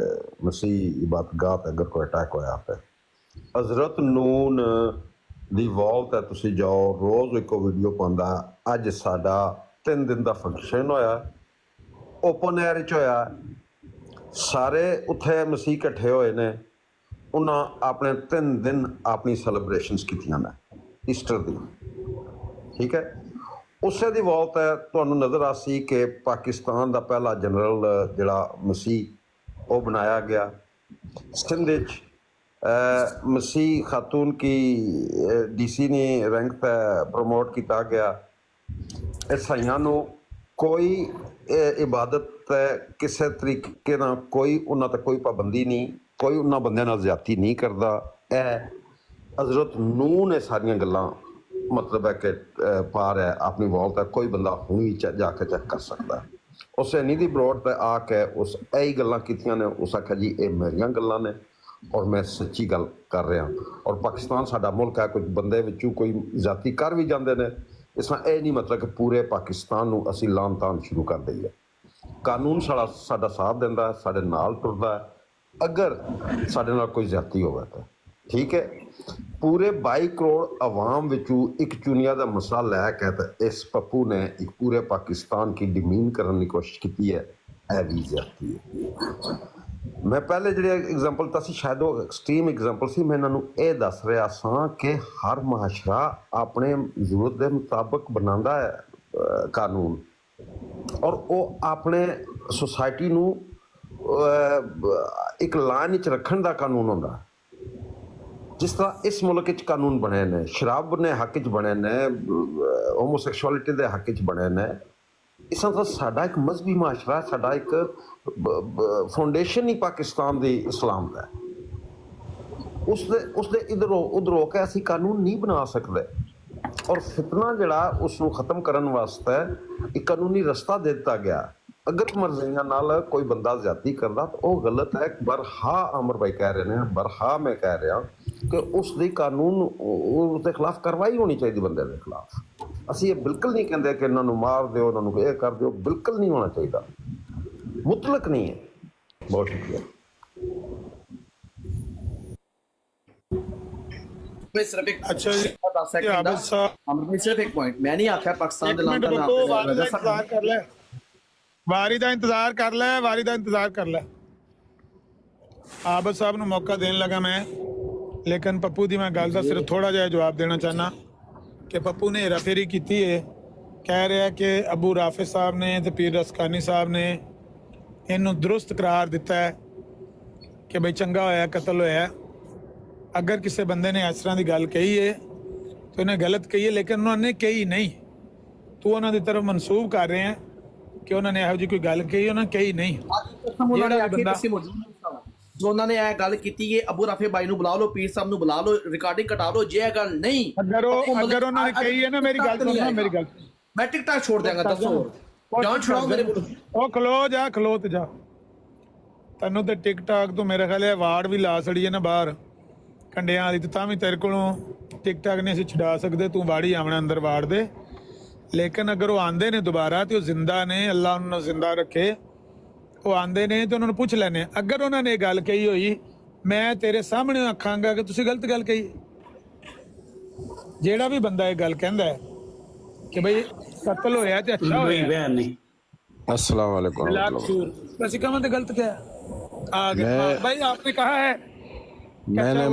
ਮਸੀਹ ਇਬਾਦਤਗਾਹ ਤੇ ਅਗਰ ਕੋਈ ਅਟੈਕ ਹੋਇਆ ਤਾਂ ਹਜ਼ਰਤ ਨੂਨ ਦੀ ਵਾਲ ਤੇ ਤੁਸੀਂ ਜਾਓ ਰੋਜ਼ ਇੱਕੋ ਵੀਡੀਓ ਪਾਉਂਦਾ ਅੱਜ ਸਾਡਾ 3 ਦਿਨ ਦਾ ਫੰਕਸ਼ਨ ਹੋਇਆ ਓਪਨ 에ਅਰ 'ਚ ਹੋਇਆ ਸਾਰੇ ਉੱਥੇ ਮਸੀਹ ਇਕੱਠੇ ਹੋਏ ਨੇ ਉਹਨਾਂ ਆਪਣੇ 3 ਦਿਨ ਆਪਣੀ ਸੈਲੀਬ੍ਰੇਸ਼ਨਸ ਕੀਤੀਆਂ ਨੇ ਈਸਟਰ ਦੀ ਠੀਕ ਹੈ ਉਸੇ ਦੀ ਵਾਲ ਤੇ ਤੁਹਾਨੂੰ ਨਜ਼ਰ ਆ ਸੀ ਕਿ ਪਾਕਿਸਤਾਨ ਦਾ ਪਹਿਲਾ ਜਨਰਲ ਜਿਹੜਾ ਮਸੀਹ ਉਹ ਬਣਾਇਆ ਗਿਆ ਸਿੰਧ 'ਚ ਮਸੀਹ ਖਾਤੂਨ ਕੀ ਡੀਸੀ ਨੇ ਰੈਂਕ ਤੇ ਪ੍ਰਮੋਟ ਕੀਤਾ ਗਿਆ ਈਸਾਈਆਂ ਨੂੰ ਕੋਈ ਇਬਾਦਤ ਕਿਸੇ ਤਰੀਕੇ ਨਾਲ ਕੋਈ ਉਹਨਾਂ ਤੇ ਕੋਈ ਪਾਬੰਦੀ ਨਹੀਂ ਕੋਈ ਉਹਨਾਂ ਬੰਦਿਆਂ ਨਾਲ ਜ਼ਿਆਦਤੀ ਨਹੀਂ ਕਰਦਾ ਇਹ ਹਜ਼ਰਤ ਨੂਨ ਨੇ ਸਾਰੀਆਂ ਗੱਲਾਂ ਮਤਲਬ ਹੈ ਕਿ ਪਾਰ ਹੈ ਆਪਣੀ ਵਾਲ ਤੱਕ ਕੋਈ ਬੰਦਾ ਹੁਣ ਵੀ ਜਾ ਕੇ ਚੈੱਕ ਕਰ ਸਕਦਾ ਉਸੇ ਨਿਧੀ ਬਰੋਡ ਤੇ ਆ ਕੇ ਉਸ ਇਹੀ ਗੱਲਾਂ ਕੀਤੀਆਂ ਨੇ ਉਸ ਆਖਿਆ ਜੀ ਇਹ ਮੇਰੀਆਂ ਗੱਲਾਂ ਨੇ ਔਰ ਮੈਂ ਸੱਚੀ ਗੱਲ ਕਰ ਰਿਹਾ ਔਰ ਪਾਕਿਸਤਾਨ ਸਾਡਾ ਮੁਲਕ ਹੈ ਕੁਝ ਬੰਦੇ ਵਿੱਚੋਂ ਕੋਈ ਜ਼ਾਤੀ ਕਰ ਵੀ ਜਾਂਦੇ ਨੇ ਇਸ ਤਰ੍ਹਾਂ ਇਹ ਨਹੀਂ ਮਤਲਬ ਕਿ ਪੂਰੇ ਪਾਕਿਸਤਾਨ ਨੂੰ ਅਸੀਂ ਲਾਨ ਤਾਨ ਸ਼ੁਰੂ ਕਰ ਦਈਏ ਕਾਨੂੰਨ ਸਾਡਾ ਸਾਥ ਦਿੰਦਾ ਸਾਡੇ ਨਾਲ ਤੁਰਦਾ ਅਗਰ ਸਾਡੇ ਨਾਲ ਕੋਈ ਜ਼ਾਤੀ ਹੋਵੇ ਤਾਂ ਠੀਕ ਹੈ ਪੂਰੇ 22 ਕਰੋੜ ਆਵਾਮ ਵਿੱਚੋਂ ਇੱਕ ਚੁਨੀਆ ਦਾ ਮਸਲਾ ਲੈ ਕੇ ਤਾਂ ਇਸ ਪੱਪੂ ਨੇ ਇੱਕ ਪੂਰੇ ਪਾਕਿਸਤਾਨ ਕੀ ਡਿਮੀਨ ਕਰਨ ਦੀ ਕੋਸ਼ਿਸ਼ ਕੀਤੀ ਹੈ ਇਹ ਵੀ ਜ਼ਾਤੀ ਹੈ ਮੈਂ ਪਹਿਲੇ ਜਿਹੜੇ ਐਗਜ਼ਾਮਪਲ ਤਾਂ ਸੀ ਸ਼ਾਇਦ ਉਹ ਐਕਸਟ੍ਰੀਮ ਐਗਜ਼ਾਮਪਲ ਸੀ ਮੈਂ ਇਹਨਾਂ ਨੂੰ ਇਹ ਦੱਸ ਰਿਹਾ ਸਾਂ ਕਿ ਹਰ ਮੁਆਸ਼ਰਾ ਆਪਣੇ ਜ਼ਰੂਰਤ ਦੇ ਮੁਤਾਬਕ ਬਣਾਉਂਦਾ ਹੈ ਕਾਨੂੰਨ ਔਰ ਉਹ ਆਪਣੇ ਸੁਸਾਇਟੀ ਨੂੰ ਇੱਕ ਲਾਈਨ ਵਿੱਚ ਰੱਖਣ ਦਾ ਕਾਨੂੰਨ ਹੁੰਦਾ ਜਿਸ ਤਰ੍ਹਾਂ ਇਸ ਮੁਲਕ 'ਚ ਕਾਨੂੰਨ ਬਣੇ ਨੇ ਸ਼ਰਾਬ ਦੇ ਹੱਕ 'ਚ ਬਣੇ ਨੇ ਹੋਮੋਸੈਕਸ਼ੁਅਲਿਟੀ ਦੇ ਹੱਕ 'ਚ ਬਣੇ ਨੇ ਇਸ ਤਰ੍ਹਾਂ ਸਾਡਾ ਇੱਕ ਮਜ਼ਹਬੀ ਮੁਆਸ਼ਰਾ ਸਾਡਾ ਇੱਕ ਫਾਊਂਡੇਸ਼ਨ ਹੀ ਪਾਕਿਸਤਾਨ ਦੀ ਇਸਲਾਮ ਦਾ ਉਸਦੇ ਇੱਧਰੋਂ ਉੱਧਰ ਹੋ ਕੇ ਅਸੀਂ ਕਾਨੂੰਨ ਨਹੀਂ ਬਣਾ ਸਕਦੇ ਔਰ ਫਿਤਨਾ ਜਿਹੜਾ ਉਸ ਨੂੰ ਖਤਮ ਕਰਨ ਵਾਸਤੇ ਇੱਕ ਕਾਨੂੰਨੀ ਰਸਤਾ ਦੇ ਦਿੱਤਾ ਗਿਆ ਅਗਰ ਮਰਜ਼ੀਆਂ ਨਾਲ ਕੋਈ ਬੰਦਾ ਜ਼ਿਆਦਤੀ ਕਰਦਾ ਤਾਂ ਉਹ ਗਲਤ ਹੈ ਬਰਹਾ ਅਮਰ ਭਾਈ ਕਹਿ ਰਹੇ ਨੇ ਬਰਹਾ ਮੈਂ ਕਹਿ ਰਿਹਾ ਕਿ ਉਸ ਦੀ ਕਾਨੂੰਨ ਉਹਦੇ ਖਿਲਾਫ ਕਾਰਵਾਈ ਹੋਣੀ ਚਾਹੀਦੀ ਬੰਦੇ ਦੇ ਖਿਲਾਫ ਅਸੀਂ ਇਹ ਬਿਲਕੁਲ ਨਹੀਂ ਕਹਿੰਦੇ ਕਿ ਇਹਨਾਂ ਨੂੰ ਮਾਰ ਦਿਓ, ਉਹਨਾਂ ਨੂੰ ਇਹ ਕਰ ਦਿਓ, ਬਿਲਕੁਲ ਨਹੀਂ ਹੋਣਾ ਚਾਹੀਦਾ, ਮੁਤਲਕ ਨਹੀਂ ਹੈ। ਬਹੁਤ ਸ਼ੁਕਰੀਆ। मैं सिर्फ एक अच्छा जी, 10 सेकंड आबिद साहब, अमर भाई सिर्फ एक पॉइंट, मैं नहीं आख्या पाकिस्तान एक दे मिनट लांता रुको, वारी दा इंतजार कर ले, वारी दा इंतजार कर ले, वारी दा इंतजार कर ले। आबिद साहब ਨੂੰ ਮੌਕਾ ਦੇਣ ਲੱਗਾ ਮੈਂ, ਲੇਕਿਨ ਪੱਪੂ ਦੀ ਮੈਂ ਗੱਲ ਦਾ ਸਿਰਫ ਥੋੜਾ ਜਿਹਾ ਜਵਾਬ ਦੇਣਾ ਚਾਹਨਾ ਕਿ ਪੱਪੂ ਨੇ ਹੇਰਾਫੇਰੀ ਕੀਤੀ ਹੈ। ਕਹਿ ਰਿਹਾ ਕਿ ਅਬੂ ਰਾਫੇ ਸਾਹਿਬ ਨੇ ਤੇ ਪੀਰ ਰਸਕਾਨੀ ਸਾਹਿਬ ਨੇ ਇਹਨੂੰ ਦਰੁਸਤ ਕਰਾਰ ਦਿੱਤਾ ਹੈ ਕਿ ਬਈ ਚੰਗਾ ਹੋਇਆ ਕਤਲ ਹੋਇਆ। ਅਗਰ ਕਿਸੇ ਬੰਦੇ ਨੇ ਇਸ ਤਰ੍ਹਾਂ ਦੀ ਗੱਲ ਕਹੀ ਹੈ ਤੇ ਉਹਨੇ ਗਲਤ ਕਹੀ ਹੈ, ਲੇਕਿਨ ਉਹਨਾਂ ਨੇ ਕਹੀ ਨਹੀਂ। ਤੂੰ ਉਹਨਾਂ ਦੀ ਤਰਫ ਮਨਸੂਬ ਕਰ ਰਹੇ ਹੈ ਕਿ ਉਹਨਾਂ ਨੇ ਇਹੋ ਜਿਹੀ ਕੋਈ ਗੱਲ ਕਹੀ, ਉਹਨਾਂ ਨੇ ਕਹੀ ਨਹੀਂ। ਜਿਹੜਾ ਬੰਦਾ ਜੋ ਉਹਨਾਂ ਨੇ ਇਹ ਗੱਲ ਕੀਤੀ ਹੈ, ਅਬੂ ਰਾਫੇ ਭਾਈ ਨੂੰ ਬੁਲਾ ਲਓ, ਪੀਰ ਸਾਹਿਬ ਨੂੰ ਬੁਲਾ ਲਓ, ਰਿਕਾਰਡਿੰਗ ਕਟਾ ਲਓ। ਜੇ ਇਹ ਗੱਲ ਨਹੀਂ, ਅਗਰ ਉਹਨਾਂ ਨੇ ਕਹੀ ਹੈ ਨਾ, ਮੇਰੀ ਗੱਲ ਸੁਣੋ, ਮੇਰੀ ਗੱਲ ਮੈਂ ਟਿਕਟਾਕ ਛੋੜ ਦਿਆਂਗਾ। ਦੱਸੋ ਜਾਨ ਛੁਡਾਓ ਮੇਰੇ ਕੋਲ। ਉਹ ਖਲੋ ਤੇ ਜਾ। ਤੈਨੂੰ ਤੇ ਟਿਕਟਾਕ ਤੋਂ ਮੇਰੇ ਖਿਆਲ ਅਵਾਰਡ ਵੀ ਲਾ ਛੜੀ ਹੈ ਨਾ ਬਾਹਰ ਕੰਡਿਆਂ ਵਾਲੀ, ਤੇ ਤਾਂ ਵੀ ਤੇਰੇ ਕੋਲੋਂ ਟਿਕਟਾਕ ਨਹੀਂ ਅਸੀਂ ਛੁਡਾ ਸਕਦੇ। ਤੂੰ ਵਾੜੀ ਆਵਣਾ ਅੰਦਰ ਵਾੜ ਦੇ। ਲੇਕਿਨ ਅਗਰ ਉਹ ਆਂਦੇ ਨੇ ਦੁਬਾਰਾ ਤੇ ਉਹ ਜ਼ਿੰਦਾ ਨੇ, ਅੱਲਾ ਉਹਨਾਂ ਨੂੰ ਜ਼ਿੰਦਾ ਰੱਖੇ, ਉਹ ਆਂਦੇ ਨੇ ਤੇ ਉਹਨਾਂ ਨੂੰ ਪੁੱਛ ਲੈਣੇ। ਅਗਰ ਉਹਨਾਂ ਨੇ ਇਹ ਗੱਲ ਕਹੀ ਹੋਈ, ਮੈਂ ਤੇਰੇ ਸਾਹਮਣੇ ਆਖਾਂਗਾ ਕਿ ਤੁਸੀਂ ਗਲਤ ਗੱਲ ਕਹੀ। ਜਿਹੜਾ ਵੀ ਬੰਦਾ ਇਹ ਗੱਲ ਕਹਿੰਦਾ ਹੈ ਕਿ ਬਈ ਕਤਲ ਹੋਇਆ ਤੇ अच्छा भाई होया, बहन नहीं। अस्सलाम वालेकुम बिलाकसूर, वैसे कहा मैंने गलत क्या आगे भाई आपने कहा है मैंने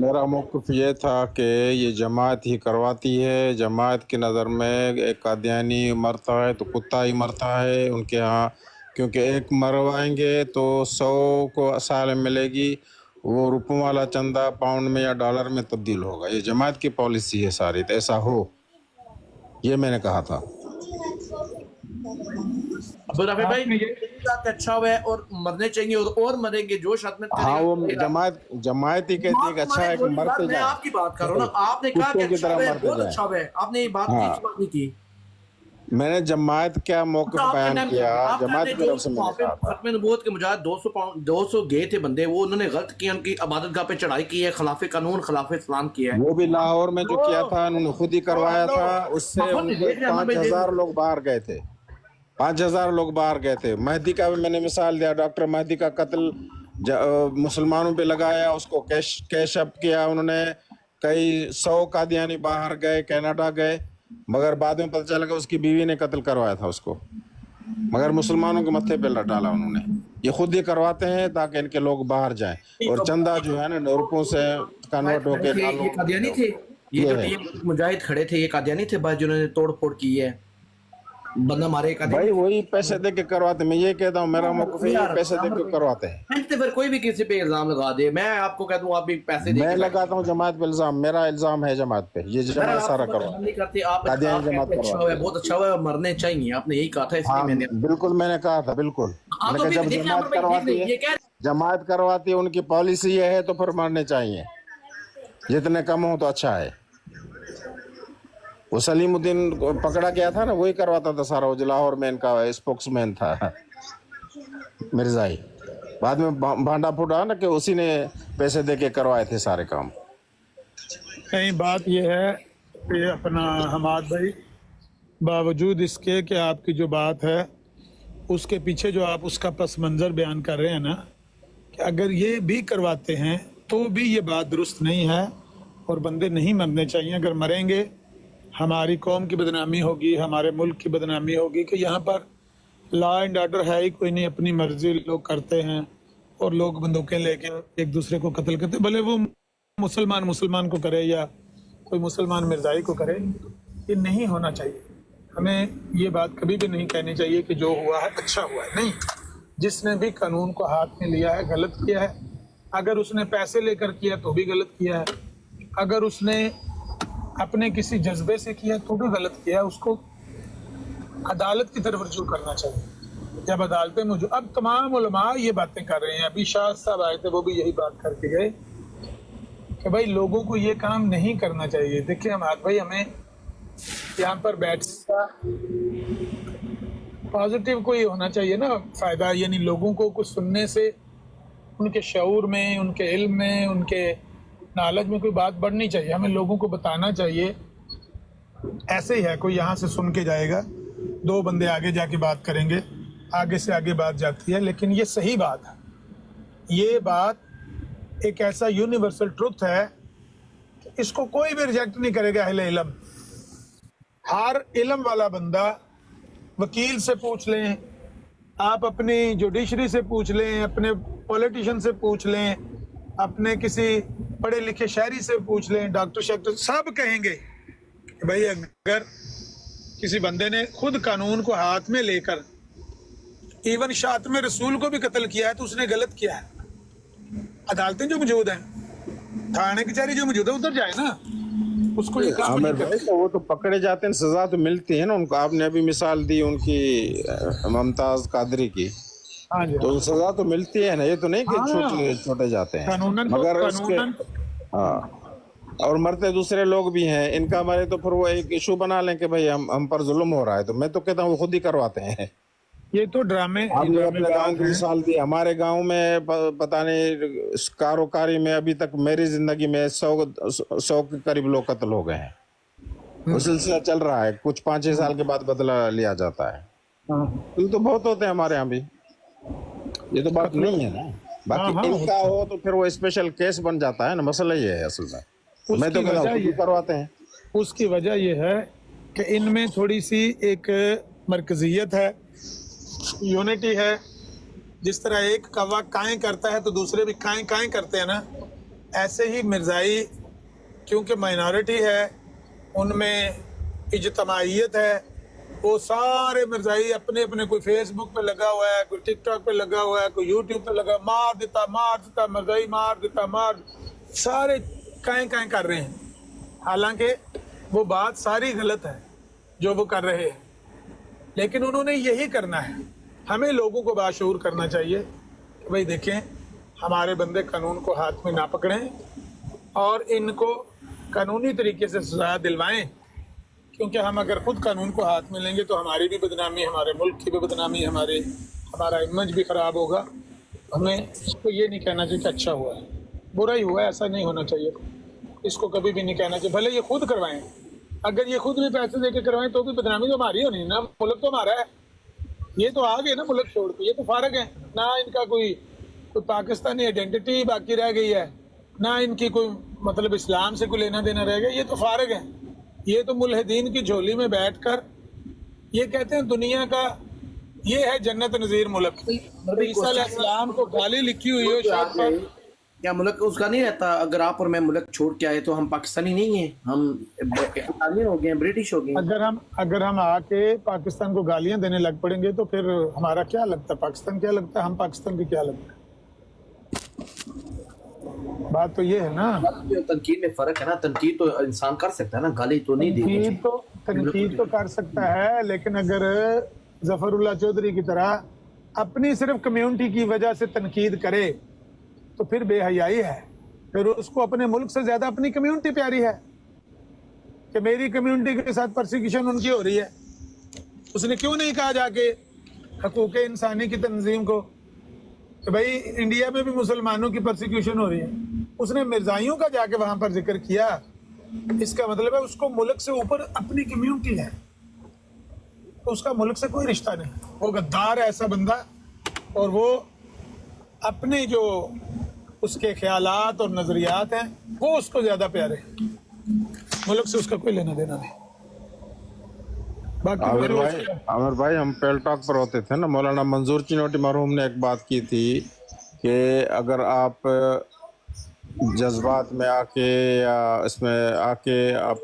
मेरा मौक़िफ़ ये था कि ये जमात ही करवाती है। जमात की नज़र में एक कादियानी मरता है तो कुत्ता ही मरता है उनके यहाँ, क्योंकि एक मरवाएंगे तो 100 को असालम मिलेगी, वो रुपयों वाला चंदा पाउंड में या डॉलर में तब्दील होगा। ये जमात की पॉलिसी है सारी, तो ऐसा हो, ये मैंने कहा था। अबू राफे भाई अच्छा हुआ है और मरने चाहिए और मरेंगे जो शायद में। हाँ, वो जमात ही कहती है कि अच्छा है कि मरते मैं जाए, आपकी बात कर रहा हूँ ना, आपने कहा कि कुत्तों की अच्छा तरह हुआ है, मरते बहुत जाए। अच्छा हुआ है। आपने ये बात नहीं की। मैंने जमात क्या मौक़िफ़ बयान किया, जमात की तरफ से मैंने कहा था। खत्म नबूवत के मुजाहिद 200 गए थे बंदे, वो उन्होंने गलत किया, उनकी इबादतगाह पे चढ़ाई की है, खिलाफ कानून खिलाफ इस्लाम किया है। वो भी लाहौर में जो किया था उन्होंने खुद ही करवाया था, उससे उनके 5,000 लोग बाहर गए थे, 5,000 लोग बाहर गए थे। मेहदी का भी मैंने मिसाल दिया, डॉक्टर मेहदी का कत्ल मुसलमानों पे लगाया, उसको कैश अप किया उन्होंने। कई 100 कादियानी बाहर गए, कनाडा गए, मगर बाद में पता चला कि उसकी बीवी ने कत्ल करवाया था उसको, मगर मुसलमानों के मत्थे पे डाला उन्होंने। ये खुद ही करवाते हैं ताकि इनके लोग बाहर जाएं, और चंदा जो है ना रुपयों से कन्वर्ट होके ये कादियानी थे, ये जो मुजाहिद खड़े थे, ये कादियानी थे भाई जिन्होंने तोड़ फोड़ की है, बंदा मारे भाई वही पैसे दे के करवाते। मैं ये कहता हूँ, मेरा मौक़िफ़ है, ये पैसे दे के करवाते हैं। फिर कोई भी किसी पे इल्जाम लगा दे, मैं आपको कह दूं आप भी पैसे दे। मैं लगाता हूँ जमात पे इल्जाम, मेरा इल्जाम है जमात पे, ये जमात सारा करवा नहीं करते आप। जमात अच्छा हुआ, बहुत अच्छा हुआ, मरने चाहिए, आपने यही कहा था, इसलिए मैंने बिल्कुल मैंने कहा था, बिल्कुल मैंने कहा जब जमात करवाती है उनकी पॉलिसी ये है तो फिर मरने चाहिए, जितने कम हो तो अच्छा है। वो सलीमुद्दीन पकड़ा गया था ना, वही करवाता था सारा, वो जो लाहौर में इनका स्पोक्समैन था मिर्जाई, बाद में भांडा फूटा ना कि उसी ने पैसे दे के करवाए थे सारे काम। नहीं, बात यह है कि अपना हमाद भाई, बावजूद इसके कि आपकी जो बात है उसके पीछे जो आप उसका पस मंज़र बयान कर रहे हैं ना, कि अगर ये भी करवाते हैं तो भी ये बात दुरुस्त नहीं है और बंदे नहीं मरने चाहिए। अगर मरेंगे हमारी कौम की बदनामी होगी, हमारे मुल्क की बदनामी होगी कि यहाँ पर लॉ एंड ऑर्डर है ही कोई नहीं, अपनी मर्जी लोग करते हैं और लोग बंदूकें लेके एक दूसरे को कत्ल करते, भले वो मुसलमान को करे या कोई मुसलमान मिर्जाई को करे। ये नहीं होना चाहिए। हमें ये बात कभी भी नहीं कहनी चाहिए कि जो हुआ है अच्छा हुआ है, नहीं। जिसने भी कानून को हाथ में लिया है गलत किया है। अगर उसने पैसे लेकर किया तो भी गलत किया है, अगर उसने अपने किसी जज्बे से किया तो भी गलत किया। उसको अदालत की तरफ रुजू करना चाहिए। जब अदालतें मौजूद, अब तमाम उलमा ये बातें कर रहे हैं, अभी शाह साहब आए थे वो भी यही बात करके गए कि भाई लोगों को ये काम नहीं करना चाहिए। देखिए हमारे भाई, हमें यहाँ पर बैठना पॉजिटिव कोई होना चाहिए ना फ़ायदा, यानी लोगों को कुछ सुनने से उनके शऊर में, उनके इल्म में, उनके नॉलेज में कोई बात बढ़नी चाहिए। हमें लोगों को बताना चाहिए ऐसे ही है, कोई यहाँ से सुन के जाएगा, 2 बंदे आगे जाके बात करेंगे, आगे से आगे बात जाती है, लेकिन ये सही बात है। ये बात एक ऐसा यूनिवर्सल ट्रुथ है कि इसको कोई भी रिजेक्ट नहीं करेगा अहले इल्म। हर इल्म वाला बंदा, वकील से पूछ लें, आप अपनी जुडिशरी से पूछ लें, अपने पॉलिटिशियन से पूछ लें, अपने किसी पढ़े लिखे शहरी से पूछ लें, डॉक्टर शॉक्टर, सब कहेंगे कि भाई अगर किसी बंदे ने खुद कानून को हाथ में लेकर इवन शातिम रसूल को भी कत्ल किया है तो उसने गलत किया है। अदालतें जो मौजूद हैं, थाने कचहरी जो मौजूद है, उधर जाए ना, उसको ये काम आमिर नहीं भाई, तो वो तो पकड़े जाते हैं, सजा तो मिलती है ना उनको। आपने अभी मिसाल दी उनकी मुमताज कादरी की, हाँ जी, तो सजा तो मिलती है ना, ये तो नहीं कि छोटे छोटे जाते हैं। कानूनन मगर उसके हाँ, और मरते दूसरे लोग भी हैं, इनका मरे तो फिर वो एक इशू बना लें कि भाई हम पर जुल्म हो रहा है। तो मैं तो कहता हूँ वो खुद ही करवाते हैं। ये तो ड्रामे, आपने अपने गांव की मिसाल दी, हमारे गांव में पता नहीं कारोकारी में अभी तक मेरी जिंदगी में 100 के करीब लोग कत्ल हो गए हैं। वो सिलसिला चल रहा है, कुछ 5-6 साल के बाद बदला लिया जाता है। तो बहुत होते हैं हमारे यहाँ भी, ये तो बात नहीं है ना। बाकी इनका हो तो फिर वो स्पेशल केस बन जाता है ना, मसला ये है असल में। मैं तो कहता हूँ करवाते हैं। उसकी वजह यह है कि इनमें थोड़ी सी एक मरकजियत है, यूनिटी है। जिस तरह एक कौवा काएं करता है तो दूसरे भी काएं काएं करते हैं ना, ऐसे ही मिर्ज़ाई क्योंकि माइनॉरिटी है, उनमें इज्तमाइयत है, वो सारे मिर्ज़ाई अपने अपने, कोई फेसबुक पे लगा हुआ है, कोई टिकटॉक पे लगा हुआ है, कोई यूट्यूब पे लगा, मार देता मिर्ज़ाई, मार देता, सारे काएं काएं कर रहे हैं। हालांकि वो बात सारी गलत है जो वो कर रहे हैं, लेकिन उन्होंने यही करना है। हमें लोगों को बाशऊर करना चाहिए कि भाई देखें, हमारे बंदे कानून को हाथ में ना पकड़ें और इनको कानूनी तरीके से सजा दिलवाएं, क्योंकि हम अगर खुद कानून को हाथ में लेंगे तो हमारी भी बदनामी, हमारे मुल्क की भी बदनामी, हमारा इमेज भी ख़राब होगा। हमें इसको ये नहीं कहना चाहिए कि अच्छा हुआ है, बुरा ही हुआ है, ऐसा नहीं होना चाहिए। इसको कभी भी नहीं कहना चाहिए, भले ये खुद करवाएं। अगर ये खुद भी पैसे दे के करवाएं तो भी बदनामी तो हमारी होनी ना, मुल्क तो हमारा है। ये तो आ गए ना मुल्क छोड़ के, ये तो फारग है ना, इनका कोई पाकिस्तानी आइडेंटिटी बाकी रह गई है ना, इनकी कोई मतलब इस्लाम से कोई लेना देना रह गया। ये तो फारग है। ये तो मुल्हिदीन की झोली में बैठकर ये कहते हैं दुनिया का ये है जन्नत नज़ीर मुल्क। ईसा अलैहिस्सलाम को गाली लिखी हुई हो शायद पर, क्या मुल्क उसका नहीं रहता? अगर आप और मैं मुल्क छोड़ के आए तो हम पाकिस्तानी नहीं हैं, हम इटालियन हो गए, ब्रिटिश हो गए। अगर हम आके पाकिस्तान को गालियां देने लग पड़ेंगे तो फिर हमारा क्या लगता है, पाकिस्तान क्या लगता है, हम पाकिस्तान की क्या लगता है? बात तो ये है ना, तनकीद में फर्क है ना। तनकीद तो इंसान कर सकता है ना, गाली तो नहीं दी। तनकीद तो कर सकता है, लेकिन अगर जफरुल्लाह चौधरी की तरह अपनी सिर्फ कम्युनिटी की वजह से तनकीद करे तो फिर बेहयाई है। फिर उसको अपने मुल्क से ज्यादा अपनी कम्युनिटी प्यारी है कि मेरी कम्युनिटी के साथ परसिक्यूशन उनकी हो रही है। उसने क्यों नहीं कहा जाके हकूक़ इंसानी की तंजीम को कि भाई इंडिया में भी मुसलमानों की परसिक्यूशन हो रही है? उसने मिर्जाइयों का जाके वहां पर जिक्र किया। इसका मतलब है उसको मुल्क से ऊपर अपनी कम्युनिटी है, तो उसका मुल्क से कोई रिश्ता नहीं। वो गद्दार है ऐसा बंदा, और वो अपने जो उसके ख्यालात और नजरियात हैं वो उसको ज्यादा प्यारे, मुल्क से उसका कोई लेना देना नहीं। आमिर भाई हम पेल टॉक पर होते थे ना, मौलाना मंजूर चिनोटी मरहूम ने एक बात की थी कि अगर आप जज्बात में आके या इसमें आके आप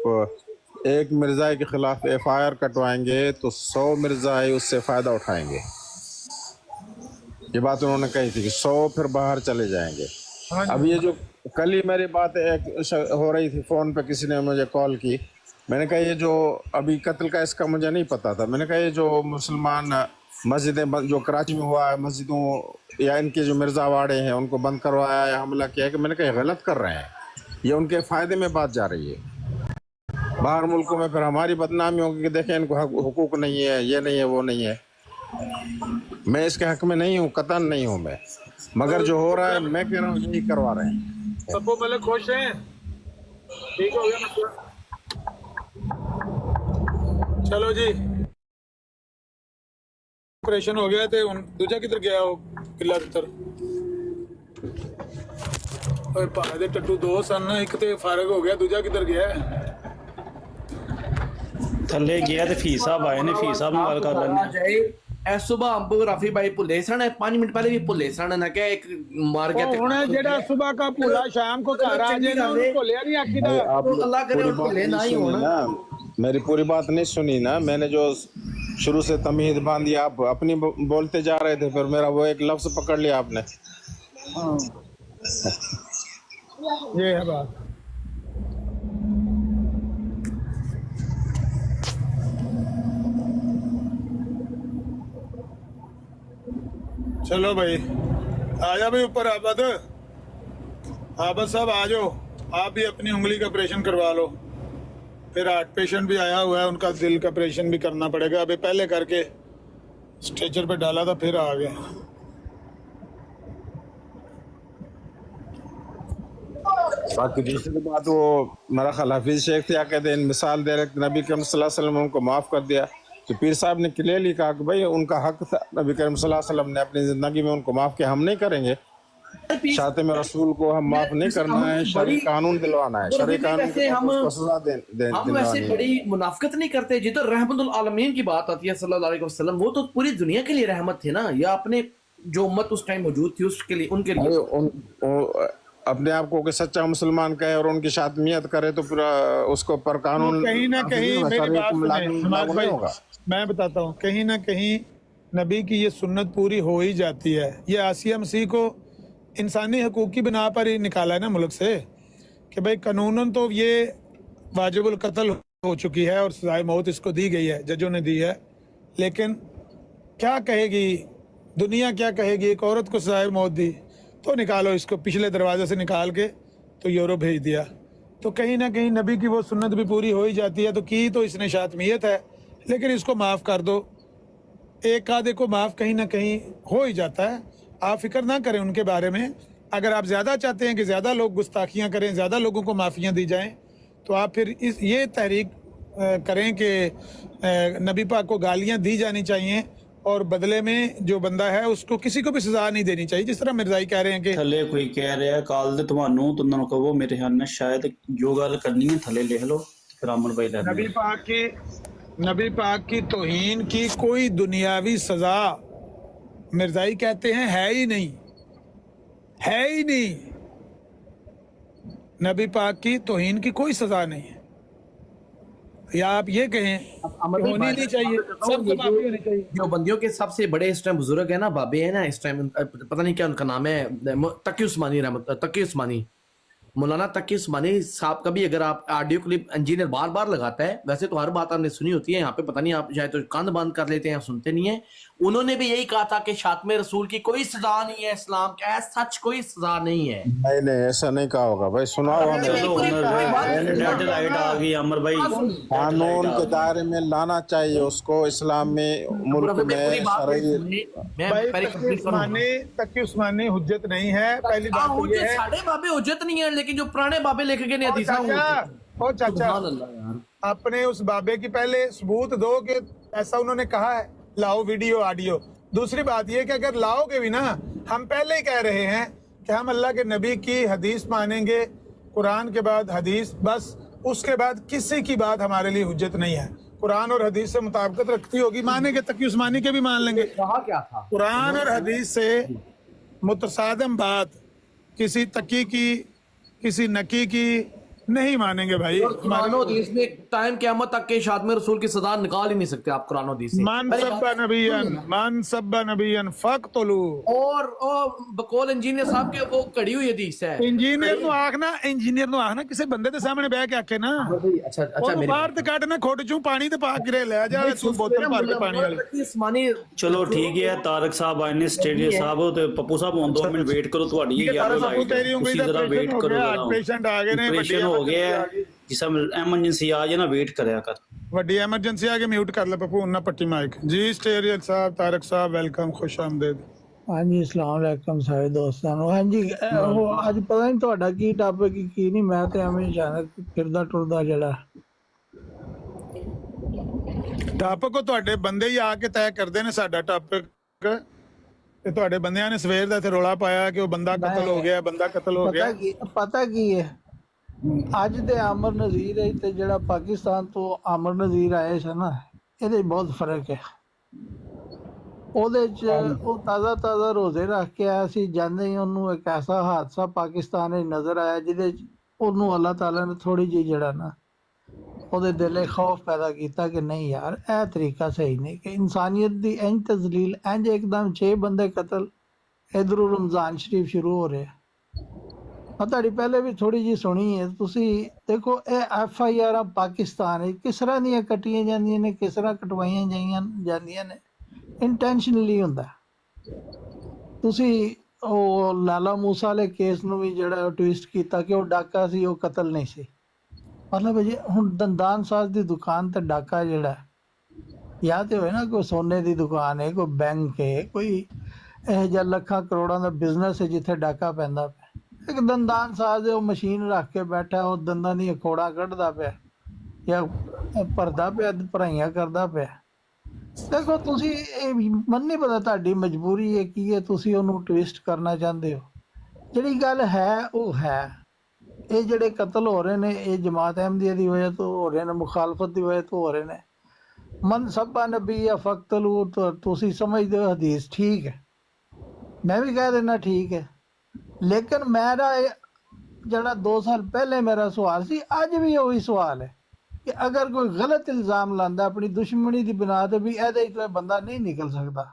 एक मिर्ज़ाई के खिलाफ FIR कटवाएंगे तो 100 मिर्ज़ाई उससे फ़ायदा उठाएंगे। ये बात उन्होंने कही थी कि 100 फिर बाहर चले जाएंगे। अब ये जो कल ही मेरी बात एक हो रही थी, फ़ोन पे किसी ने मुझे कॉल की, मैंने कहा ये जो अभी कत्ल का इसका मुझे नहीं पता था, मैंने कहा ये जो मुसलमान मस्जिदें जो कराची में हुआ है, मस्जिदों या इनके जो मिर्ज़ा वाड़े हैं उनको बंद करवाया या हमला किया, कि मैंने कहा गलत कर रहे हैं, ये उनके फ़ायदे में बात जा रही है। बाहर मुल्कों में फिर हमारी बदनामी होगी कि देखें इनको हुकूक नहीं है, ये नहीं है, वो नहीं है। मैं इसके हक में नहीं हूँ, कतन नहीं हूँ मैं, मगर जो हो रहा है मैं कह रहा हूँ यही करवा रहे हैं। सबको पहले खुश हैं, ठीक हो गया मतलब। ਚਲੋ ਜੀ ਆਪਰੇਸ਼ਨ ਹੋ ਗਿਆ ਤੇ ਹੁਣ ਦੂਜਾ ਕਿੱਧਰ ਗਿਆ ਉਹ ਕਿੱਲਾ ਤਿੱਤਰ ਓਏ ਭਾਵੇਂ ਦੇ ਟੱਟੂ ਦੋ ਸਨ ਇੱਕ ਤੇ ਫਾਰਗ ਹੋ ਗਿਆ ਦੂਜਾ ਕਿੱਧਰ ਗਿਆ ਥੱਲੇ ਗਿਆ ਤੇ ਫੀ ਸਾਹਿਬ ਆਏ ਨੇ ਫੀ ਸਾਹਿਬ ਨਾਲ ਗੱਲ ਕਰ ਲੈਣੇ ਐ ਸੁਬਹ ਅੰਬੂ ਰਾਫੀ ਭਾਈ ਭੁੱਲੇ ਸਨ 5 ਮਿੰਟ ਪਹਿਲੇ ਵੀ ਭੁੱਲੇ ਸਨ ਨਾ ਕਿ ਇੱਕ ਮਾਰ ਗਿਆ ਤੇ ਹੁਣ ਜਿਹੜਾ ਸਵੇਰ ਦਾ ਭੁੱਲਾ ਸ਼ਾਮ को घर आ जाए ना ਉਹਨੂੰ ਭੁੱਲਿਆ ਨਹੀਂ ਆਖੀਦਾ ਅੱਲਾਹ ਕਰੇ ਉਹ ਭੁੱਲੇ ਨਾ ਹੀ ਹੋਣ मेरी पूरी बात नहीं सुनी ना मैंने जो शुरू से तमीज बांधी आप अपनी बोलते जा रहे थे फिर मेरा वो एक लफ्ज पकड़ लिया आपने ये है बात चलो भाई आजा भाई ऊपर आबद साहब आ जाओ आप भी अपनी उंगली का ऑपरेशन करवा लो फिर हार्ट पेशेंट भी आया हुआ है उनका दिल का ऑपरेशन भी करना पड़ेगा अभी पहले करके स्ट्रेचर पे डाला था फिर आ गए बाकी दूसरी बात वो मेरा ख्याल हफीज शेख थे कहते हैं मिसाल दे रहे नबी करीम सल्लल्लाहु अलैहि वसल्लम उनको माफ़ कर दिया तो पीर साहब ने क्लियरली कहा कि भाई उनका हक था नबी करीम सल्लल्लाहु अलैहि वसल्लम ने अपनी ज़िंदगी में उनको माफ़ किया हम नहीं करेंगे शातिम रसूल को हम माफ़ नहीं करना है शरई कानून दिलवाना है शरई कानून को सज़ा हम वैसे बड़ी मुनाफिकत नहीं करते जिधर रहमतुल आलमीन की बात आती है सल्लल्लाहु अलैहि वसल्लम वो तो पूरी दुनिया के लिए रहमत थे ना या अपने जो उम्मत उस टाइम मौजूद थी उसके लिए उनके लिए अपने आप को सच्चा मुसलमान कहे और उनकी शातमियत करे तो पूरा उसको पर कानून कहीं ना कहीं मेरी बात सुने हिमाद भाई मैं बताता हूँ कहीं ना कहीं नबी की ये सुन्नत पूरी हो ही जाती है ये आसिया मसीह को इंसानी हकूक़ की बिना पर ही निकाला है ना मुल्क से कि भाई कानूनन तो ये वाजिबुल कत्ल हो चुकी है और सज़ाए मौत इसको दी गई है जजों ने दी है लेकिन क्या कहेगी दुनिया क्या कहेगी एक औरत को सज़ाए मौत दी तो निकालो इसको पिछले दरवाजे से निकाल के तो यूरोप भेज दिया तो कहीं ना कहीं नबी की वो सुन्नत भी पूरी हो ही जाती है तो की तो इसने शातमियत है लेकिन इसको माफ़ कर दो एक आधे को माफ़ कहीं ना कहीं हो ही जाता है आप फिक्र ना करें उनके बारे में अगर आप ज़्यादा चाहते हैं कि ज़्यादा लोग गुस्ताखियाँ करें ज़्यादा लोगों को माफ़ियाँ दी जाएं तो आप फिर ये तहरीक करें कि नबी पाक को गालियाँ दी जानी चाहिए और बदले में जो बंदा है उसको किसी को भी सजा नहीं देनी चाहिए जिस तरह मिर्जाई कह रहे हैं कि ਥੱਲੇ ਕੋਈ ਕਹਿ ਰਿਹਾ ਕਾਲ ਦੇ ਤੁਹਾਨੂੰ ਤੇ ਉਹਨਾਂ ਨੂੰ ਕਹੋ ਮੇਰੇ ਖਿਆਲ ਨਾਲ ਸ਼ਾਇਦ ਜੋ ਗੱਲ ਕਰਨੀ ਹੈ ਥੱਲੇ ਲਿਖ ਲਓ ਫਿਰ ਅਮਨ ਭਾਈ ਲੈ नबी पाक की तौहीन की कोई दुनियावी सजा मिर्जाई कहते हैं है ही नहीं नबी पाक की तौहीन की कोई सजा नहीं है या आप ये कहें होनी नहीं चाहिए सब माफी होनी चाहिए जो बंदियों के सबसे बड़े इस टाइम बुजुर्ग है ना बाबे है ना इस टाइम पता नहीं क्या उनका नाम है तकी उस्मानी मौलाना तकी उस्मानी साहब का भी अगर आप ऑडियो क्लिप इंजीनियर बार बार लगाता है वैसे तो हर बात आपने सुनी होती है यहाँ पे पता नहीं आप शायद तो कान बंद कर लेते हैं सुनते नहीं है उन्होंने भी यही कहा था कि शातमे रसूल की कोई सजा नहीं है इस्लाम का सच कोई सजा नहीं है नहीं ऐसा नहीं कहा होगा भाई सुना हुआ लाइट आ गई अमर भाई कानून के दायरे में लाना चाहिए उसको इस्लाम में मुल्क में तकी उस्मानी हुज्जत नहीं है पहली बात तो ये है साढ़े बाबे हुज्जत नहीं है लेकिन जो पुराने बाबे लेके गए ओ चाचा अपने उस बाबे की पहले सबूत दो कि ऐसा उन्होंने कहा है लाओ वीडियो ऑडियो दूसरी बात ये कि अगर लाओगे भी ना हम पहले ही कह रहे हैं कि हम अल्लाह के नबी की हदीस मानेंगे कुरान के बाद हदीस बस उसके बाद किसी की बात हमारे लिए हुज्जत नहीं है कुरान और हदीस से मुताबिकत रखती होगी मानेंगे तकी उस्मानी के भी मान लेंगे क्या था कुरान और हदीस से मुतसादम बात किसी तकी की किसी नकी की नहीं मानेंगे भाई कुरान और हदीस में टाइम क़यामत तक के शातमे रसूल की सजा निकाल ही नहीं सकते आप कुरान और हदीस से मन सब्बा नबियन फक्तलू और बकौल इंजीनियर साहब के वो कड़ी हुई हदीस है इंजीनियर ਨੂੰ ਆਖਣਾ ਕਿਸੇ ਬੰਦੇ ਦੇ ਸਾਹਮਣੇ ਬਹਿ ਕੇ ਆਖੇ ਨਾ ਅੱਛਾ ਮੇਰੀ ਬਾਹਰ ਤੇ ਕੱਢ ਨਾ ਖੁੱਡ ਚੋਂ ਪਾਣੀ ਤੇ ਪਾ ਕੇ ਲੈ ਜਾ ਤੂੰ ਬੋਤਲ ਭਰ ਕੇ ਪਾਣੀ ਵਾਲੀ ਚਲੋ ਠੀਕ ਹੈ ਤਾਰਕ ਸਾਹਿਬ ਆਏ ਨੇ ਸਟੇਡੀਅਮ ਸਾਹਿਬ ਤੇ ਪੱਪੂ ਸਾਹਿਬ ਹੁਣ 2 ਮਿੰਟ ਵੇਟ ਕਰੋ ਤੁਹਾਡੀ ਯਾਰ ਤੁਸੀਂ ਜਰਾ ਵੇਟ ਕਰੋ ਪੇਸ਼ੈਂਟ ਆ ਗਏ ਨੇ ਹੋ ਗਿਆ ਜਿਸ ਐਮਰਜੈਂਸੀ ਆ ਜਾਏ ਨਾ ਵੇਟ ਕਰਿਆ ਕਰ ਵੱਡੀ ਐਮਰਜੈਂਸੀ ਆ ਕੇ ਮਿਊਟ ਕਰ ਲੈ ਪੱਪੂ ਉਹਨਾਂ ਪੱਟੀ ਮਾਈਕ ਜੀ ਸਟੇਰੀਅਲ ਸਾਹਿਬ ਤਾਰਕ ਸਾਹਿਬ ਵੈਲਕਮ ਖੁਸ਼ ਆਮਦੀਦ ਹਾਂਜੀ ਅਸਲਾਮ ਵਾਲੇਕਮ ਸਾਰੇ ਦੋਸਤਾਂ ਨੂੰ ਹਾਂਜੀ ਉਹ ਅੱਜ ਪਤਾ ਨਹੀਂ ਤੁਹਾਡਾ ਕੀ ਟਾਪਿਕ ਕੀ ਨਹੀਂ ਮੈਂ ਤੇ ਐਵੇਂ ਅਚਾਨਕ ਫਿਰਦਾ ਟੁਰਦਾ ਜਿਹੜਾ ਟਾਪਿਕ ਉਹ ਤੁਹਾਡੇ ਬੰਦੇ ਹੀ ਆ ਕੇ ਤੈਅ ਕਰਦੇ ਨੇ ਸਾਡਾ ਟਾਪਿਕ, ਤੇ ਤੁਹਾਡੇ ਬੰਦਿਆਂ ਨੇ ਸਵੇਰ ਦਾ ਇੱਥੇ ਰੌਲਾ ਪਾਇਆ ਕਿ ਉਹ ਬੰਦਾ ਕਤਲ ਹੋ ਗਿਆ, ਬੰਦਾ ਕਤਲ ਹੋ ਗਿਆ। ਪਤਾ ਕੀ ਹੈ, ਅੱਜ ਦੇ ਆਮਰ ਨਜ਼ੀਰ ਹੈ ਤੇ ਜਿਹੜਾ ਪਾਕਿਸਤਾਨ ਤੋਂ ਆਮਰ ਨਜ਼ੀਰ ਆਏ ਸੀ ਨਾ, ਇਹਦੇ 'ਚ ਬਹੁਤ ਫਰਕ ਹੈ। ਉਹਦੇ 'ਚ ਉਹ ਤਾਜ਼ਾ ਰੋਜ਼ੇ ਰੱਖ ਕੇ ਆਇਆ ਸੀ, ਜਾਂਦੇ ਹੀ ਉਹਨੂੰ ਇੱਕ ਐਸਾ ਹਾਦਸਾ ਪਾਕਿਸਤਾਨ ਵਿੱਚ ਨਜ਼ਰ ਆਇਆ ਜਿਹਦੇ 'ਚ ਉਹਨੂੰ ਅੱਲਾਹ ਤਾਲਾ ਨੇ ਥੋੜੀ ਜਿਹੀ ਜਿਹੜਾ ਨਾ ਉਹਦੇ ਦਿਲੇ ਖੌਫ ਪੈਦਾ ਕੀਤਾ ਕਿ ਨਹੀਂ ਯਾਰ ਇਹ ਤਰੀਕਾ ਸਹੀ ਨਹੀਂ, ਕਿ ਇਨਸਾਨੀਅਤ ਦੀ ਇੰਜ ਤਜ਼ਲੀਲ, ਇੰਜ ਇੱਕਦਮ 6 ਬੰਦੇ ਕਤਲ, ਇਧਰੋਂ ਰਮਜ਼ਾਨ ਸ਼ਰੀਫ ਸ਼ੁਰੂ ਹੋ ਰਿਹਾ। ਮੈਂ ਤੁਹਾਡੀ ਪਹਿਲੇ ਵੀ ਥੋੜੀ ਜਿਹੀ ਸੁਣੀ ਹੈ, ਤੁਸੀਂ ਦੇਖੋ ਇਹ FIR ਪਾਕਿਸਤਾਨ ਵਿੱਚ ਕਿਸ ਤਰ੍ਹਾਂ ਦੀਆਂ ਕੱਟੀਆਂ ਜਾਂਦੀਆਂ ਨੇ, ਕਿਸ ਤਰ੍ਹਾਂ ਕਟਵਾਈਆਂ ਜਾਂਦੀਆਂ ਨੇ, ਇੰਟੈਂਸ਼ਨਲੀ ਹੁੰਦਾ। ਤੁਸੀਂ ਉਹ ਲਾਲਾ ਮੂਸਾ ਵਾਲੇ ਕੇਸ ਨੂੰ ਵੀ ਜਿਹੜਾ ਟਵਿਸਟ ਕੀਤਾ ਕਿ ਉਹ ਡਾਕਾ ਸੀ, ਉਹ ਕਤਲ ਨਹੀਂ ਸੀ। ਮਤਲਬ ਜੀ ਹੁਣ ਦੰਦਾਨ ਸਾਜ਼ ਦੀ ਦੁਕਾਨ ਤੇ ਡਾਕਾ ਜਿਹੜਾ ਜਾਂ ਤੇ ਹੋਏ ਨਾ ਕੋਈ ਸੋਨੇ ਦੀ ਦੁਕਾਨ ਹੈ, ਕੋਈ ਬੈਂਕ ਹੈ, ਕੋਈ ਇਹੋ ਜਿਹਾ ਲੱਖਾਂ ਕਰੋੜਾਂ ਦਾ ਬਿਜ਼ਨਸ ਹੈ ਜਿੱਥੇ ਡਾਕਾ ਪੈਂਦਾ ਪਿਆ। ਇੱਕ ਦੰਦਾਨ ਸਾਜ਼ ਉਹ ਮਸ਼ੀਨ ਰੱਖ ਕੇ ਬੈਠਾ, ਉਹ ਦੰਦਾਂ ਦੀਆਂ ਖੋੜਾਂ ਕੱਢਦਾ ਪਿਆ ਜਾਂ ਭਰਦਾ ਪਿਆ, ਭਰਾਈਆਂ ਕਰਦਾ ਪਿਆ। ਦੇਖੋ ਤੁਸੀਂ ਇਹ ਮਨ ਨਹੀਂ ਪਤਾ ਤੁਹਾਡੀ ਮਜਬੂਰੀ ਹੈ ਕੀ ਹੈ, ਤੁਸੀਂ ਉਹਨੂੰ ਟਵਿਸਟ ਕਰਨਾ ਚਾਹੁੰਦੇ ਹੋ। ਜਿਹੜੀ ਗੱਲ ਹੈ ਉਹ ਹੈ। ਇਹ ਜਿਹੜੇ ਕਤਲ ਹੋ ਰਹੇ ਨੇ ਇਹ ਜਮਾਤ ਅਹਿਮਦੀਆ ਦੀ ਵਜ੍ਹਾ ਤੋਂ ਹੋ ਰਹੇ ਨੇ, ਮੁਖਾਲਫਤ ਦੀ ਵਜ੍ਹਾ ਤੋਂ ਹੋ ਰਹੇ ਨੇ। ਮਨ ਸੱਬਾ ਨਬੀ ਜਾਂ ਫਕਤਲੂ, ਤੁਸੀਂ ਸਮਝਦੇ ਹੋ ਹਦੀਸ ਠੀਕ ਹੈ, ਮੈਂ ਵੀ ਕਹਿ ਦੇਣਾ ਠੀਕ ਹੈ, ਲੇਕਿਨ ਮੇਰਾ ਜਿਹੜਾ 2 ਸਾਲ ਪਹਿਲੇ ਮੇਰਾ ਸਵਾਲ ਸੀ, ਅੱਜ ਵੀ ਉਹੀ ਸਵਾਲ ਹੈ ਕਿ ਅਗਰ ਕੋਈ ਗਲਤ ਇਲਜ਼ਾਮ ਲਾਉਂਦਾ ਆਪਣੀ ਦੁਸ਼ਮਣੀ ਦੀ ਬਿਨਾ ਤੇ ਵੀ ਇਹਦੇ ਕੋਈ ਬੰਦਾ ਨਹੀਂ ਨਿਕਲ ਸਕਦਾ,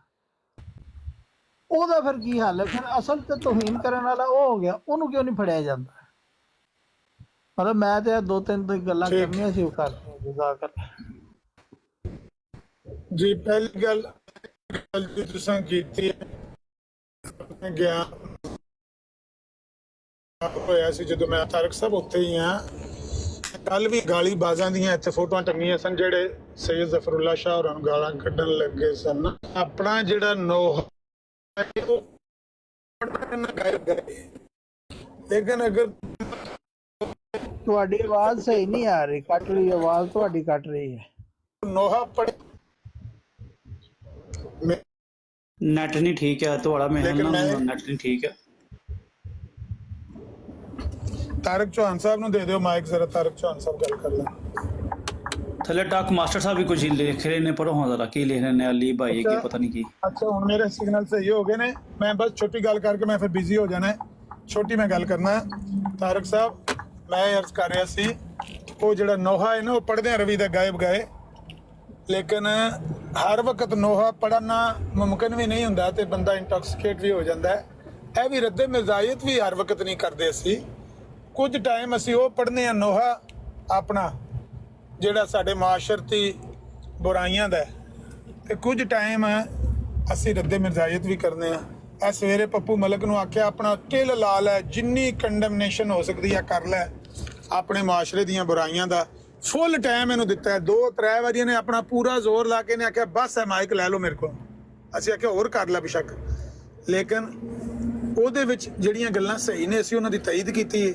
ਉਹਦਾ ਫਿਰ ਕੀ ਹਾਲ ਹੈ? ਫਿਰ ਅਸਲ ਤੇ ਤੋਹੀਨ ਕਰਨ ਵਾਲਾ ਉਹ ਹੋ ਗਿਆ, ਉਹਨੂੰ ਕਿਉਂ ਨਹੀਂ ਫੜਿਆ ਜਾਂਦਾ? ਮਤਲਬ ਮੈਂ ਤੇ 2-3 ਗੱਲਾਂ ਕਰਨੀਆਂ ਸੀ, ਉਹ ਕਰ ਜਜ਼ਾਕ ਜੀ। ਪਹਿਲੀ ਗੱਲ ਜੀ ਤੁਸੀਂ ਕੀਤੀ ਗਿਆ ਹੋਇਆ ਸੀ ਜਦੋਂ ਮੈਂ ਤਾਰਕ ਸਾਹਿਬ ਉੱਥੇ ਹੀ ਆ, ਕੱਲ ਵੀ ਗਾਲੀ ਬਾਜ਼ਾਂ ਦੀਆਂ ਇੱਥੇ ਫੋਟੋਆਂ ਟੰਗੀਆਂ ਸਨ, ਜਿਹੜੇ ਸੈਯਦ ਜ਼ਫਰੁੱਲਾ ਸ਼ਾਹ ਹੋਰਾਂ ਨੂੰ ਗਾਲਾਂ ਕੱਢਣ ਲੱਗੇ ਸਨ। ਆਪਣਾ ਜਿਹੜਾ ਨੋਹ ਲੇਕਿਨ ਅਗਰ ਤੁਹਾਡੀ ਆਵਾਜ਼ ਸਹੀ ਨਹੀਂ ਆ ਰਹੀ, ਕੱਟ ਰਹੀ ਆਵਾਜ਼ ਤੁਹਾਡੀ, ਕੱਟ ਰਹੀ ਹੈ। ਨੋਹਾ ਪੜ੍ਹ ਨੈਟ ਨਹੀਂ ਠੀਕ ਹੈ ਤੁਹਾਡਾ, ਮੇਰੇ ਨਾਲ ਨੈਟ ਨਹੀਂ ਠੀਕ ਹੈ। ਤਾਰਕ ਚੌਹਾਨ ਸਾਹਿਬ ਨੂੰ ਦੇ ਦਿਓ ਮਾਈਕ ਜ਼ਰਾ, ਤਾਰਕ ਚੌਹਾਨ ਸਾਹਿਬ ਗੱਲ ਕਰ ਲੈ। ਥੱਲੇ ਟਾਕ ਮਾਸਟਰ ਸਾਹਿਬ ਵੀ ਕੁਝ ਲਿਖ ਰਹੇ ਨੇ, ਪੜੋ ਹਾਂ ਜ਼ਰਾ ਕੀ ਲਿਖ ਰਹੇ ਨੇ। ਅਲੀ ਭਾਈ ਕੀ ਪਤਾ ਨਹੀਂ ਕੀ। ਅੱਛਾ ਹੁਣ ਮੇਰੇ ਸਿਗਨਲ ਸਹੀ ਹੋ ਗਏ ਨੇ, ਮੈਂ ਬਸ ਛੋਟੀ ਗੱਲ ਕਰਕੇ ਮੈਂ ਫਿਰ ਬਿਜ਼ੀ ਹੋ ਜਾਣਾ, ਛੋਟੀ ਮੈਂ ਗੱਲ ਕਰਨਾ। ਤਾਰਕ ਸਾਹਿਬ ਮੈਂ ਅਰਜ਼ ਕਰ ਰਿਹਾ ਸੀ, ਉਹ ਜਿਹੜਾ ਨੋਹਾ ਹੈ ਨਾ, ਉਹ ਪੜ੍ਹਦਿਆਂ ਰਵੀ ਦਾ ਗਾਇਬ ਗਾਏ, ਲੇਕਿਨ ਹਰ ਵਕਤ ਨੋਹਾ ਪੜ੍ਹਨਾ ਮੁਮਕਿਨ ਵੀ ਨਹੀਂ ਹੁੰਦਾ ਤੇ ਬੰਦਾ ਇੰਟੌਕਸੀਕੇਟ ਵੀ ਹੋ ਜਾਂਦਾ ਹੈ। ਇਹ ਵੀ ਰੱਦੇ ਮਜ਼ਾਇਤ ਵੀ ਹਰ ਵਕਤ ਨਹੀਂ ਕਰਦੇ ਅਸੀਂ। ਕੁਝ ਟਾਈਮ ਅਸੀਂ ਉਹ ਪੜ੍ਹਨੇ ਆ ਨੋਹਾ ਆਪਣਾ ਜਿਹੜਾ ਸਾਡੇ ਮਾਸ਼ਰਤੀ ਬੁਰਾਈਆਂ ਦਾ, ਤੇ ਕੁਝ ਟਾਈਮ ਅਸੀਂ ਰੱਦੇ ਮਜ਼ਾਇਤ ਵੀ ਕਰਨੇ ਆ। ਇਹ ਸਵੇਰੇ ਪੱਪੂ ਮਲਕ ਨੂੰ ਆਖਿਆ ਆਪਣਾ ਕਿਲ ਲਾ ਲੈ, ਜਿੰਨੀ ਕੰਡਮਨੇਸ਼ਨ ਹੋ ਸਕਦੀ ਹੈ ਕਰ ਲੈ ਆਪਣੇ ਮਾਸ਼ਰੇ ਦੀਆਂ ਬੁਰਾਈਆਂ ਦਾ। ਫੁੱਲ ਟਾਈਮ ਇਹਨੂੰ ਦਿੱਤਾ, 2-3 ਵਾਰੀ ਇਹਨੇ ਆਪਣਾ ਪੂਰਾ ਜ਼ੋਰ ਲਾ ਕੇ ਨੇ ਆਖਿਆ ਬਸ ਹੈ ਮਾਈਕ ਲੈ ਲਓ ਮੇਰੇ ਕੋਲ। ਅਸੀਂ ਆਖਿਆ ਹੋਰ ਕਰ ਲੈ ਬੇਸ਼ੱਕ, ਲੇਕਿਨ ਉਹਦੇ ਵਿੱਚ ਜਿਹੜੀਆਂ ਗੱਲਾਂ ਸਹੀ ਨੇ ਅਸੀਂ ਉਹਨਾਂ ਦੀ ਤਾਈਦ ਕੀਤੀ ਹੈ,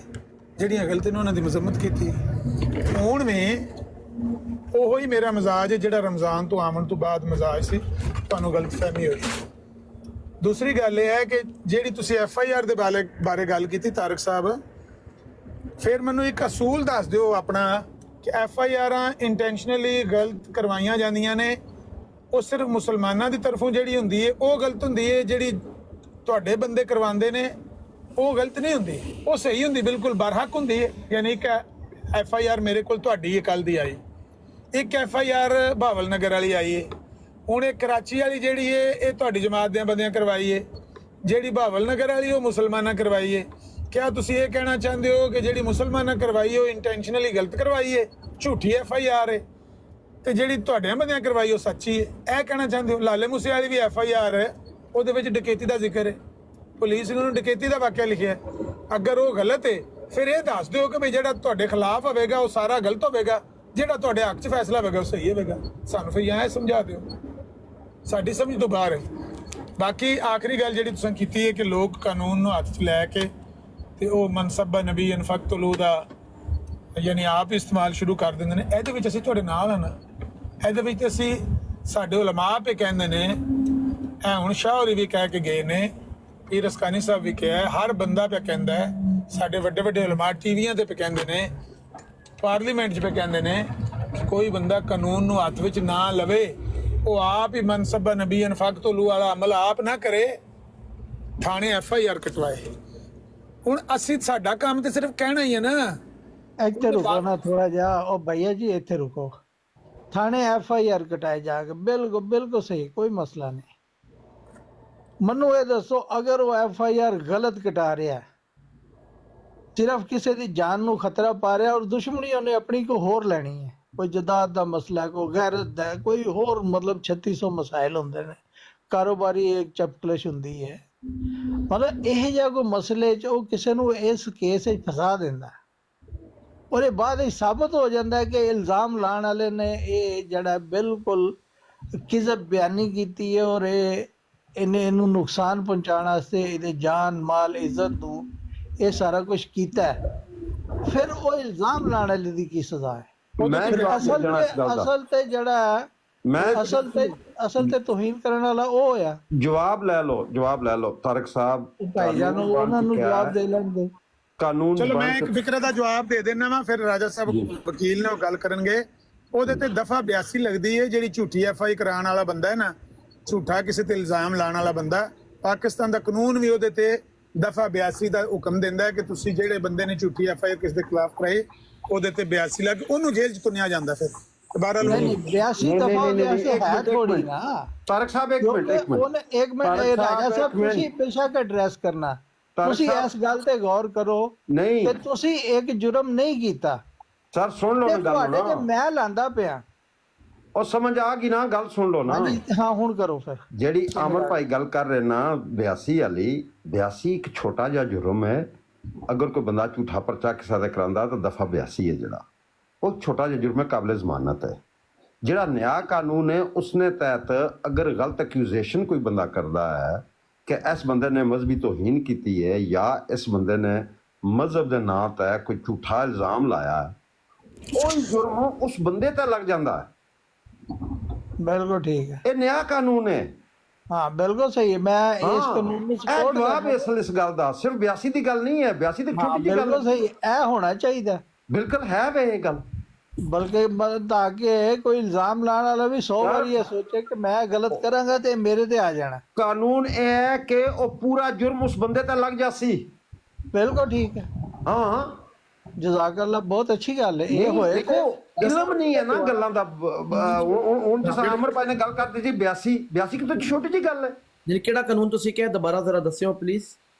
ਜਿਹੜੀਆਂ ਗਲਤ ਨੇ ਉਹਨਾਂ ਦੀ ਮਜ਼ਮਤ ਕੀਤੀ ਹੈ। ਹੁਣ ਵੀ ਉਹੀ ਮੇਰਾ ਮਜ਼ਾਜ ਹੈ ਜਿਹੜਾ ਰਮਜ਼ਾਨ ਤੋਂ ਆਮਣ ਤੋਂ ਬਾਅਦ ਮਜ਼ਾਜ ਸੀ, ਤੁਹਾਨੂੰ ਗਲਤਫਹਿਮੀ ਹੋਈ। ਦੂਸਰੀ ਗੱਲ ਇਹ ਹੈ ਕਿ ਜਿਹੜੀ ਤੁਸੀਂ FIR ਦੇ ਬਾਰੇ ਗੱਲ ਕੀਤੀ ਤਾਰਕ ਸਾਹਿਬ, ਫਿਰ ਮੈਨੂੰ ਇੱਕ ਅਸੂਲ ਦੱਸ ਦਿਓ ਆਪਣਾ ਕਿ FIRਾਂ ਇੰਟੈਂਸ਼ਨਲੀ ਗਲਤ ਕਰਵਾਈਆਂ ਜਾਂਦੀਆਂ ਨੇ, ਉਹ ਸਿਰਫ ਮੁਸਲਮਾਨਾਂ ਦੀ ਤਰਫੋਂ ਜਿਹੜੀ ਹੁੰਦੀ ਹੈ ਉਹ ਗਲਤ ਹੁੰਦੀ ਹੈ, ਜਿਹੜੀ ਤੁਹਾਡੇ ਬੰਦੇ ਕਰਵਾਉਂਦੇ ਨੇ ਉਹ ਗਲਤ ਨਹੀਂ ਹੁੰਦੀ, ਉਹ ਸਹੀ ਹੁੰਦੀ, ਬਿਲਕੁਲ ਬਰਹਕ ਹੁੰਦੀ ਹੈ। ਯਾਨੀ ਇੱਕ FIR ਮੇਰੇ ਕੋਲ ਤੁਹਾਡੀ ਹੈ ਕੱਲ ਦੀ ਆਈ, ਇੱਕ FIR ਬਹਾਵਲ ਨਗਰ ਵਾਲੀ ਆਈ ਹੈ, ਹੁਣ ਇਹ ਕਰਾਚੀ ਵਾਲੀ ਜਿਹੜੀ ਹੈ ਇਹ ਤੁਹਾਡੀ ਜਮਾਤ ਦੇ ਬੰਦਿਆਂ ਕਰਵਾਈ ਹੈ, ਜਿਹੜੀ ਬਹਾਵਲ ਨਗਰ ਵਾਲੀ ਉਹ ਮੁਸਲਮਾਨਾਂ ਕਰਵਾਈ ਹੈ। ਕਿਆ ਤੁਸੀਂ ਇਹ ਕਹਿਣਾ ਚਾਹੁੰਦੇ ਹੋ ਕਿ ਜਿਹੜੀ ਮੁਸਲਮਾਨਾਂ ਕਰਵਾਈ ਹੈ ਉਹ ਇੰਟੈਂਸ਼ਨਲੀ ਗਲਤ ਕਰਵਾਈ ਹੈ, ਝੂਠੀ FIR ਹੈ, ਤੇ ਜਿਹੜੀ ਤੁਹਾਡੇ ਬੰਦਿਆਂ ਕਰਵਾਈ ਉਹ ਸੱਚੀ ਹੈ? ਇਹ ਕਹਿਣਾ ਚਾਹੁੰਦੇ ਹੋ? ਲਾਲੇ ਮੂਸੇ ਵਾਲੀ ਵੀ FIR ਹੈ, ਉਹਦੇ ਵਿੱਚ ਡਕੈਤੀ ਦਾ ਜ਼ਿਕਰ ਹੈ, ਪੁਲਿਸ ਨੇ ਉਹਨੂੰ ਡਕੈਤੀ ਦਾ ਵਾਕਿਆ ਲਿਖਿਆ। ਅਗਰ ਉਹ ਗਲਤ ਹੈ ਫਿਰ ਇਹ ਦੱਸ ਦਿਓ ਕਿ ਵੀ ਜਿਹੜਾ ਤੁਹਾਡੇ ਖਿਲਾਫ ਹੋਵੇਗਾ ਉਹ ਸਾਰਾ ਗਲਤ ਹੋਵੇਗਾ, ਜਿਹੜਾ ਤੁਹਾਡੇ ਹੱਕ 'ਚ ਫੈਸਲਾ ਹੋਵੇਗਾ ਉਹ ਸਹੀ ਹੋਵੇਗਾ। ਸਾਨੂੰ ਫਿਰ ਇਹ ਸਮਝਾ ਦਿਓ, ਸਾਡੀ ਸਮਝ ਤੋਂ ਬਾਹਰ ਹੈ। ਬਾਕੀ ਆਖਰੀ ਗੱਲ ਜਿਹੜੀ ਤੁਸੀਂ ਕੀਤੀ ਹੈ ਕਿ ਲੋਕ ਕਾਨੂੰਨ ਨੂੰ ਹੱਥ 'ਚ ਲੈ ਕੇ ਤੇ ਉਹ ਮਨਸਬਾ ਨਬੀ ਅਨਫਕਤਲੂ ਦਾ ਯਾਨੀ ਆਪ ਇਸਤੇਮਾਲ ਸ਼ੁਰੂ ਕਰ ਦਿੰਦੇ ਨੇ, ਇਹਦੇ ਵਿੱਚ ਅਸੀਂ ਤੁਹਾਡੇ ਨਾਲ ਹਾਂ ਨਾ। ਇਹਦੇ ਵਿੱਚ ਅਸੀਂ ਸਾਡੇ ਉਲਮਾ ਪੇ ਕਹਿੰਦੇ ਨੇ, ਇਹ ਹੁਣ ਸ਼ਾਹਰੀ ਵੀ ਕਹਿ ਕੇ ਗਏ ਨੇ, ਪੀਰ ਅਸਕਾਨੀ ਸਾਹਿਬ ਵੀ ਕਿਹਾ, ਹਰ ਬੰਦਾ ਪਿਆ ਕਹਿੰਦਾ ਹੈ, ਸਾਡੇ ਵੱਡੇ ਵੱਡੇ ਉਲਮਾ ਟੀਵੀਆਂ ਤੇ ਪੇ ਕਹਿੰਦੇ ਨੇ, ਪਾਰਲੀਮੈਂਟ 'ਚ ਪੇ ਕਹਿੰਦੇ ਨੇ ਕਿ ਕੋਈ ਬੰਦਾ ਕਾਨੂੰਨ ਨੂੰ ਹੱਥ ਵਿੱਚ ਨਾ ਲਵੇ, ਉਹ ਆਪ ਹੀ ਮਨਸਬਾ ਨਬੀ ਅਨਫਾਕ ਤੋਂ ਲੂ ਵਾਲਾ ਅਮਲ ਆਪ ਨਾ ਕਰੇ, ਥਾਣੇ FIR ਕਟਵਾਏ। ਹੁਣ ਅਸੀਂ ਸਾਡਾ ਕੰਮ ਤੇ ਸਿਰਫ ਕਹਿਣਾ ਹੀ ਹੈ ਨਾ। ਇੱਥੇ ਰੁਕੋ ਨਾ ਥੋੜਾ ਜਿਹਾ, ਉਹ ਭਈਆ ਜੀ ਇੱਥੇ ਰੁਕੋ। ਥਾਣੇ FIR ਕਟਾਏ ਜਾ ਕੇ, ਬਿਲਕੁਲ ਬਿਲਕੁਲ ਸਹੀ, ਕੋਈ ਮਸਲਾ ਨਹੀਂ। ਮੈਨੂੰ ਇਹ ਦੱਸੋ, ਅਗਰ ਉਹ FIR ਗਲਤ ਕਟਾ ਰਿਹਾ, ਸਿਰਫ ਕਿਸੇ ਦੀ ਜਾਨ ਨੂੰ ਖਤਰਾ ਪਾ ਰਿਹਾ, ਔਰ ਦੁਸ਼ਮਣੀ ਉਹਨੇ ਆਪਣੀ ਕੋ ਹੋਰ ਲੈਣੀ ਹੈ, ਕੋਈ ਜਦਾਦ ਦਾ ਮਸਲਾ, ਕੋਈ ਗੈਰਤ ਦਾ, ਕੋਈ ਹੋਰ ਮਤਲਬ 3600 ਮਸਾਇਲ ਹੁੰਦੇ ਨੇ, ਕਾਰੋਬਾਰੀ ਇੱਕ ਚਪਕਲਸ਼ ਹੁੰਦੀ ਹੈ, ਮਤਲਬ ਇਹ ਜਿਹਾ ਕੋਈ ਮਸਲੇ 'ਚ ਉਹ ਕਿਸੇ ਨੂੰ ਇਸ ਕੇਸ 'ਚ ਫਸਾ ਦਿੰਦਾ, ਔਰ ਇਹ ਬਾਅਦ ਵਿੱਚ ਸਾਬਤ ਹੋ ਜਾਂਦਾ ਕਿ ਇਲਜ਼ਾਮ ਲਾਉਣ ਵਾਲੇ ਨੇ ਇਹ ਜਿਹੜਾ ਬਿਲਕੁਲ ਕਿਜ਼ਬ ਬਿਆਨੀ ਕੀਤੀ ਹੈ, ਔਰ ਇਹਨੂੰ ਨੁਕਸਾਨ ਪਹੁੰਚਾਉਣ ਵਾਸਤੇ ਇਹਦੇ ਜਾਨ ਮਾਲ ਇੱਜ਼ਤ ਨੂੰ ਇਹ ਸਾਰਾ ਕੁਝ ਕੀਤਾ ਹੈ, ਫਿਰ ਉਹ ਇਲਜ਼ਾਮ ਲਾਉਣ ਵਾਲੇ ਦੀ ਕੀ ਸਜ਼ਾ ਹੈ? ਅਸਲ ਤੇ ਜਿਹੜਾ ਅਸਲ ਤੇ ਤੋਹੀਨ ਕਰਨ ਵਾਲਾ ਉਹ ਹੋਇਆ। ਜਵਾਬ ਲੈ ਲਓ ਤਾਰਿਕ ਸਾਹਿਬ, ਭਾਈ ਜਾਨ ਉਹਨਾਂ ਨੂੰ ਜਵਾਬ ਦੇ ਲੈਣ ਦਿਓ। ਕਾਨੂੰਨ ਚਲੋ ਮੈਂ ਇੱਕ ਫਿਕਰੇ ਦਾ ਜਵਾਬ ਦੇ ਦੇਣਾ ਵਾ, ਫਿਰ ਰਾਜਾ ਸਾਹਿਬ ਵਕੀਲ ਨੇ ਉਹ ਗੱਲ ਕਰਨਗੇ। ਉਹਦੇ ਤੇ ਦਫਾ 82 ਲੱਗਦੀ ਹੈ, ਜਿਹੜੀ ਝੂਠੀ FI ਕਰਾਉਣ ਵਾਲਾ ਬੰਦਾ ਹੈ ਨਾ, ਝੂਠਾ ਕਿਸੇ ਤੇ ਇਲਜ਼ਾਮ ਲਾਉਣ ਵਾਲਾ ਬੰਦਾ, ਪਾਕਿਸਤਾਨ ਦਾ ਕਾਨੂੰਨ ਵੀ ਉਹਦੇ ਤੇ ਦਫਾ 82 ਦਾ ਹੁਕਮ ਦਿੰਦਾ ਹੈ ਕਿ ਤੁਸੀਂ ਜਿਹੜੇ ਬੰਦੇ ਨੇ ਝੂਠੀ FI ਕਿਸੇ ਦੇ ਖਿਲਾਫ ਕਰਾਈ, ਉਹਦੇ ਤੇ 82 ਲੱਗ, ਉਹਨੂੰ ਜੇਲ੍ਹ 'ਚ ਤੁੰਨਿਆ ਜਾਂਦਾ। ਫਿਰ ਬਹਰਹਾਲ 82 ਦਫਾ ਹੈ ਥੋੜੀ ਨਾ। ਤਾਰਿਕ ਸਾਹਿਬ ਇੱਕ ਮਿੰਟ ਰਾਜਾ ਸਾਹਿਬ ਤੁਸੀਂ ਬੇਸ਼ੱਕ ਐਡਰੈਸ ਕਰਨਾ, ਤੁਸੀਂ ਇਸ ਗੱਲ ਤੇ ਗੌਰ ਕਰੋ ਨਹੀਂ ਕਿ ਤੁਸੀਂ ਇੱਕ ਜੁਰਮ ਨਹੀਂ ਕੀਤਾ ਸਰ, ਸੁਣ ਲਓ ਗੱਲ ਨਾ, ਮੈਂ ਲਾਂਦਾ ਪਿਆ, ਉਹ ਸਮਝ ਆ ਗਈ ਨਾ, ਗੱਲ ਸੁਣ ਲਓ ਨਾ। ਹਾਂ ਹੁਣ ਕਰੋ ਫਿਰ। ਜਿਹੜੀ ਅਮਰ ਭਾਈ ਗੱਲ ਕਰ ਰਹੇ ਨਾ 82 ਵਾਲੀ, 82 ਇੱਕ ਛੋਟਾ ਜਿਹਾ ਜੁਰਮ ਹੈ। ਅਗਰ ਕੋਈ ਬੰਦਾ ਝੂਠਾ ਪਰਚਾ ਕਿਸੇ ਦਾ ਕਰਾਂਦਾ ਤਾਂ ਦਫਾ 82 ਹੈ, ਜਿਹੜਾ ਉਹ ਛੋਟਾ ਜਿਹਾ ਜੁਰਮ ਹੈ, ਕਾਬਲੇ ਜ਼ਮਾਨਤ ਹੈ। ਜਿਹੜਾ ਨਿਆਂ ਕਾਨੂੰਨ ਹੈ ਉਸਨੇ ਤਹਿਤ ਅਗਰ ਗਲਤ ਐਕਿਊਜ਼ੇਸ਼ਨ ਕੋਈ ਬੰਦਾ ਕਰਦਾ ਹੈ ਕਿ ਇਸ ਬੰਦੇ ਨੇ ਮਜ਼ਹਬੀ ਤੋਹੀਨ ਕੀਤੀ ਹੈ ਜਾਂ ਇਸ ਬੰਦੇ ਨੇ ਮਜ਼ਹਬ ਦੇ ਨਾਂ ਤੇ ਕੋਈ ਝੂਠਾ ਇਲਜ਼ਾਮ ਲਾਇਆ, ਉਹ ਜੁਰਮ ਉਸ ਬੰਦੇ ਤੇ ਲੱਗ ਜਾਂਦਾ ਹੈ। ਬਿਲਕੁਲ ਠੀਕ ਹੈ, ਇਹ ਨਿਆਂ ਕਾਨੂੰਨ ਹੈ। ਹਾਂ ਬਿਲਕੁਲ ਸਹੀ ਹੈ, ਮੈਂ ਇਸ ਕਾਨੂੰਨ ਨੂੰ ਸਪੋਰਟ ਕਰਦਾ। ਇਸ ਗੱਲ ਦਾ ਸਿਰਫ 82 ਦੀ ਗੱਲ ਨਹੀਂ ਹੈ, 82 ਤੇ ਛੋਟੀ ਜਿਹੀ ਗੱਲ ਹੈ। ਬਿਲਕੁਲ ਸਹੀ, ਇਹ ਹੋਣਾ ਚਾਹੀਦਾ। ਬਿਲਕੁਲ ਹੈ ਵੇ ਇਹ ਗੱਲ, ਬਲਕਿ ਤਾਂ ਕਿ ਕੋਈ ਇਲਜ਼ਾਮ ਲਾਉਣ ਵਾਲਾ ਵੀ 100 ਵਾਰੀ ਇਹ ਸੋਚੇ ਕਿ ਮੈਂ ਗਲਤ ਕਰਾਂਗਾ ਤੇ ਮੇਰੇ ਤੇ ਆ ਜਾਣਾ। ਕਾਨੂੰਨ ਇਹ ਹੈ ਕਿ ਉਹ ਪੂਰਾ ਜੁਰਮ ਉਸ ਬੰਦੇ ਤੇ ਲੱਗ ਜਾਸੀ। ਬਿਲਕੁਲ ਠੀਕ ਹੈ, ਹਾਂ ਜਜ਼ਾਕ ਅੱਲਾ, ਬਹੁਤ ਅੱਛੀ ਗੱਲ ਹੈ। ਇਹ ਹੋਏ ਦੇਖੋ ਇਲਮ ਨਹੀਂ ਹੈ ਨਾ ਗੱਲਾਂ ਦਾ। ਹੁਣ ਜਿਸ ਅਮਰ ਭਾਈ ਨੇ ਗੱਲ ਕਰਦੀ ਜੀ 82 ਕਿਤੇ ਛੋਟੀ ਜਿਹੀ ਗੱਲ ਹੈ। ਜੀ ਕਿਹੜਾ ਕਾਨੂੰਨ ਤੁਸੀਂ ਕਿਹਾ, ਦੁਬਾਰਾ ਜ਼ਰਾ ਦੱਸਿਓ ਪਲੀਜ਼।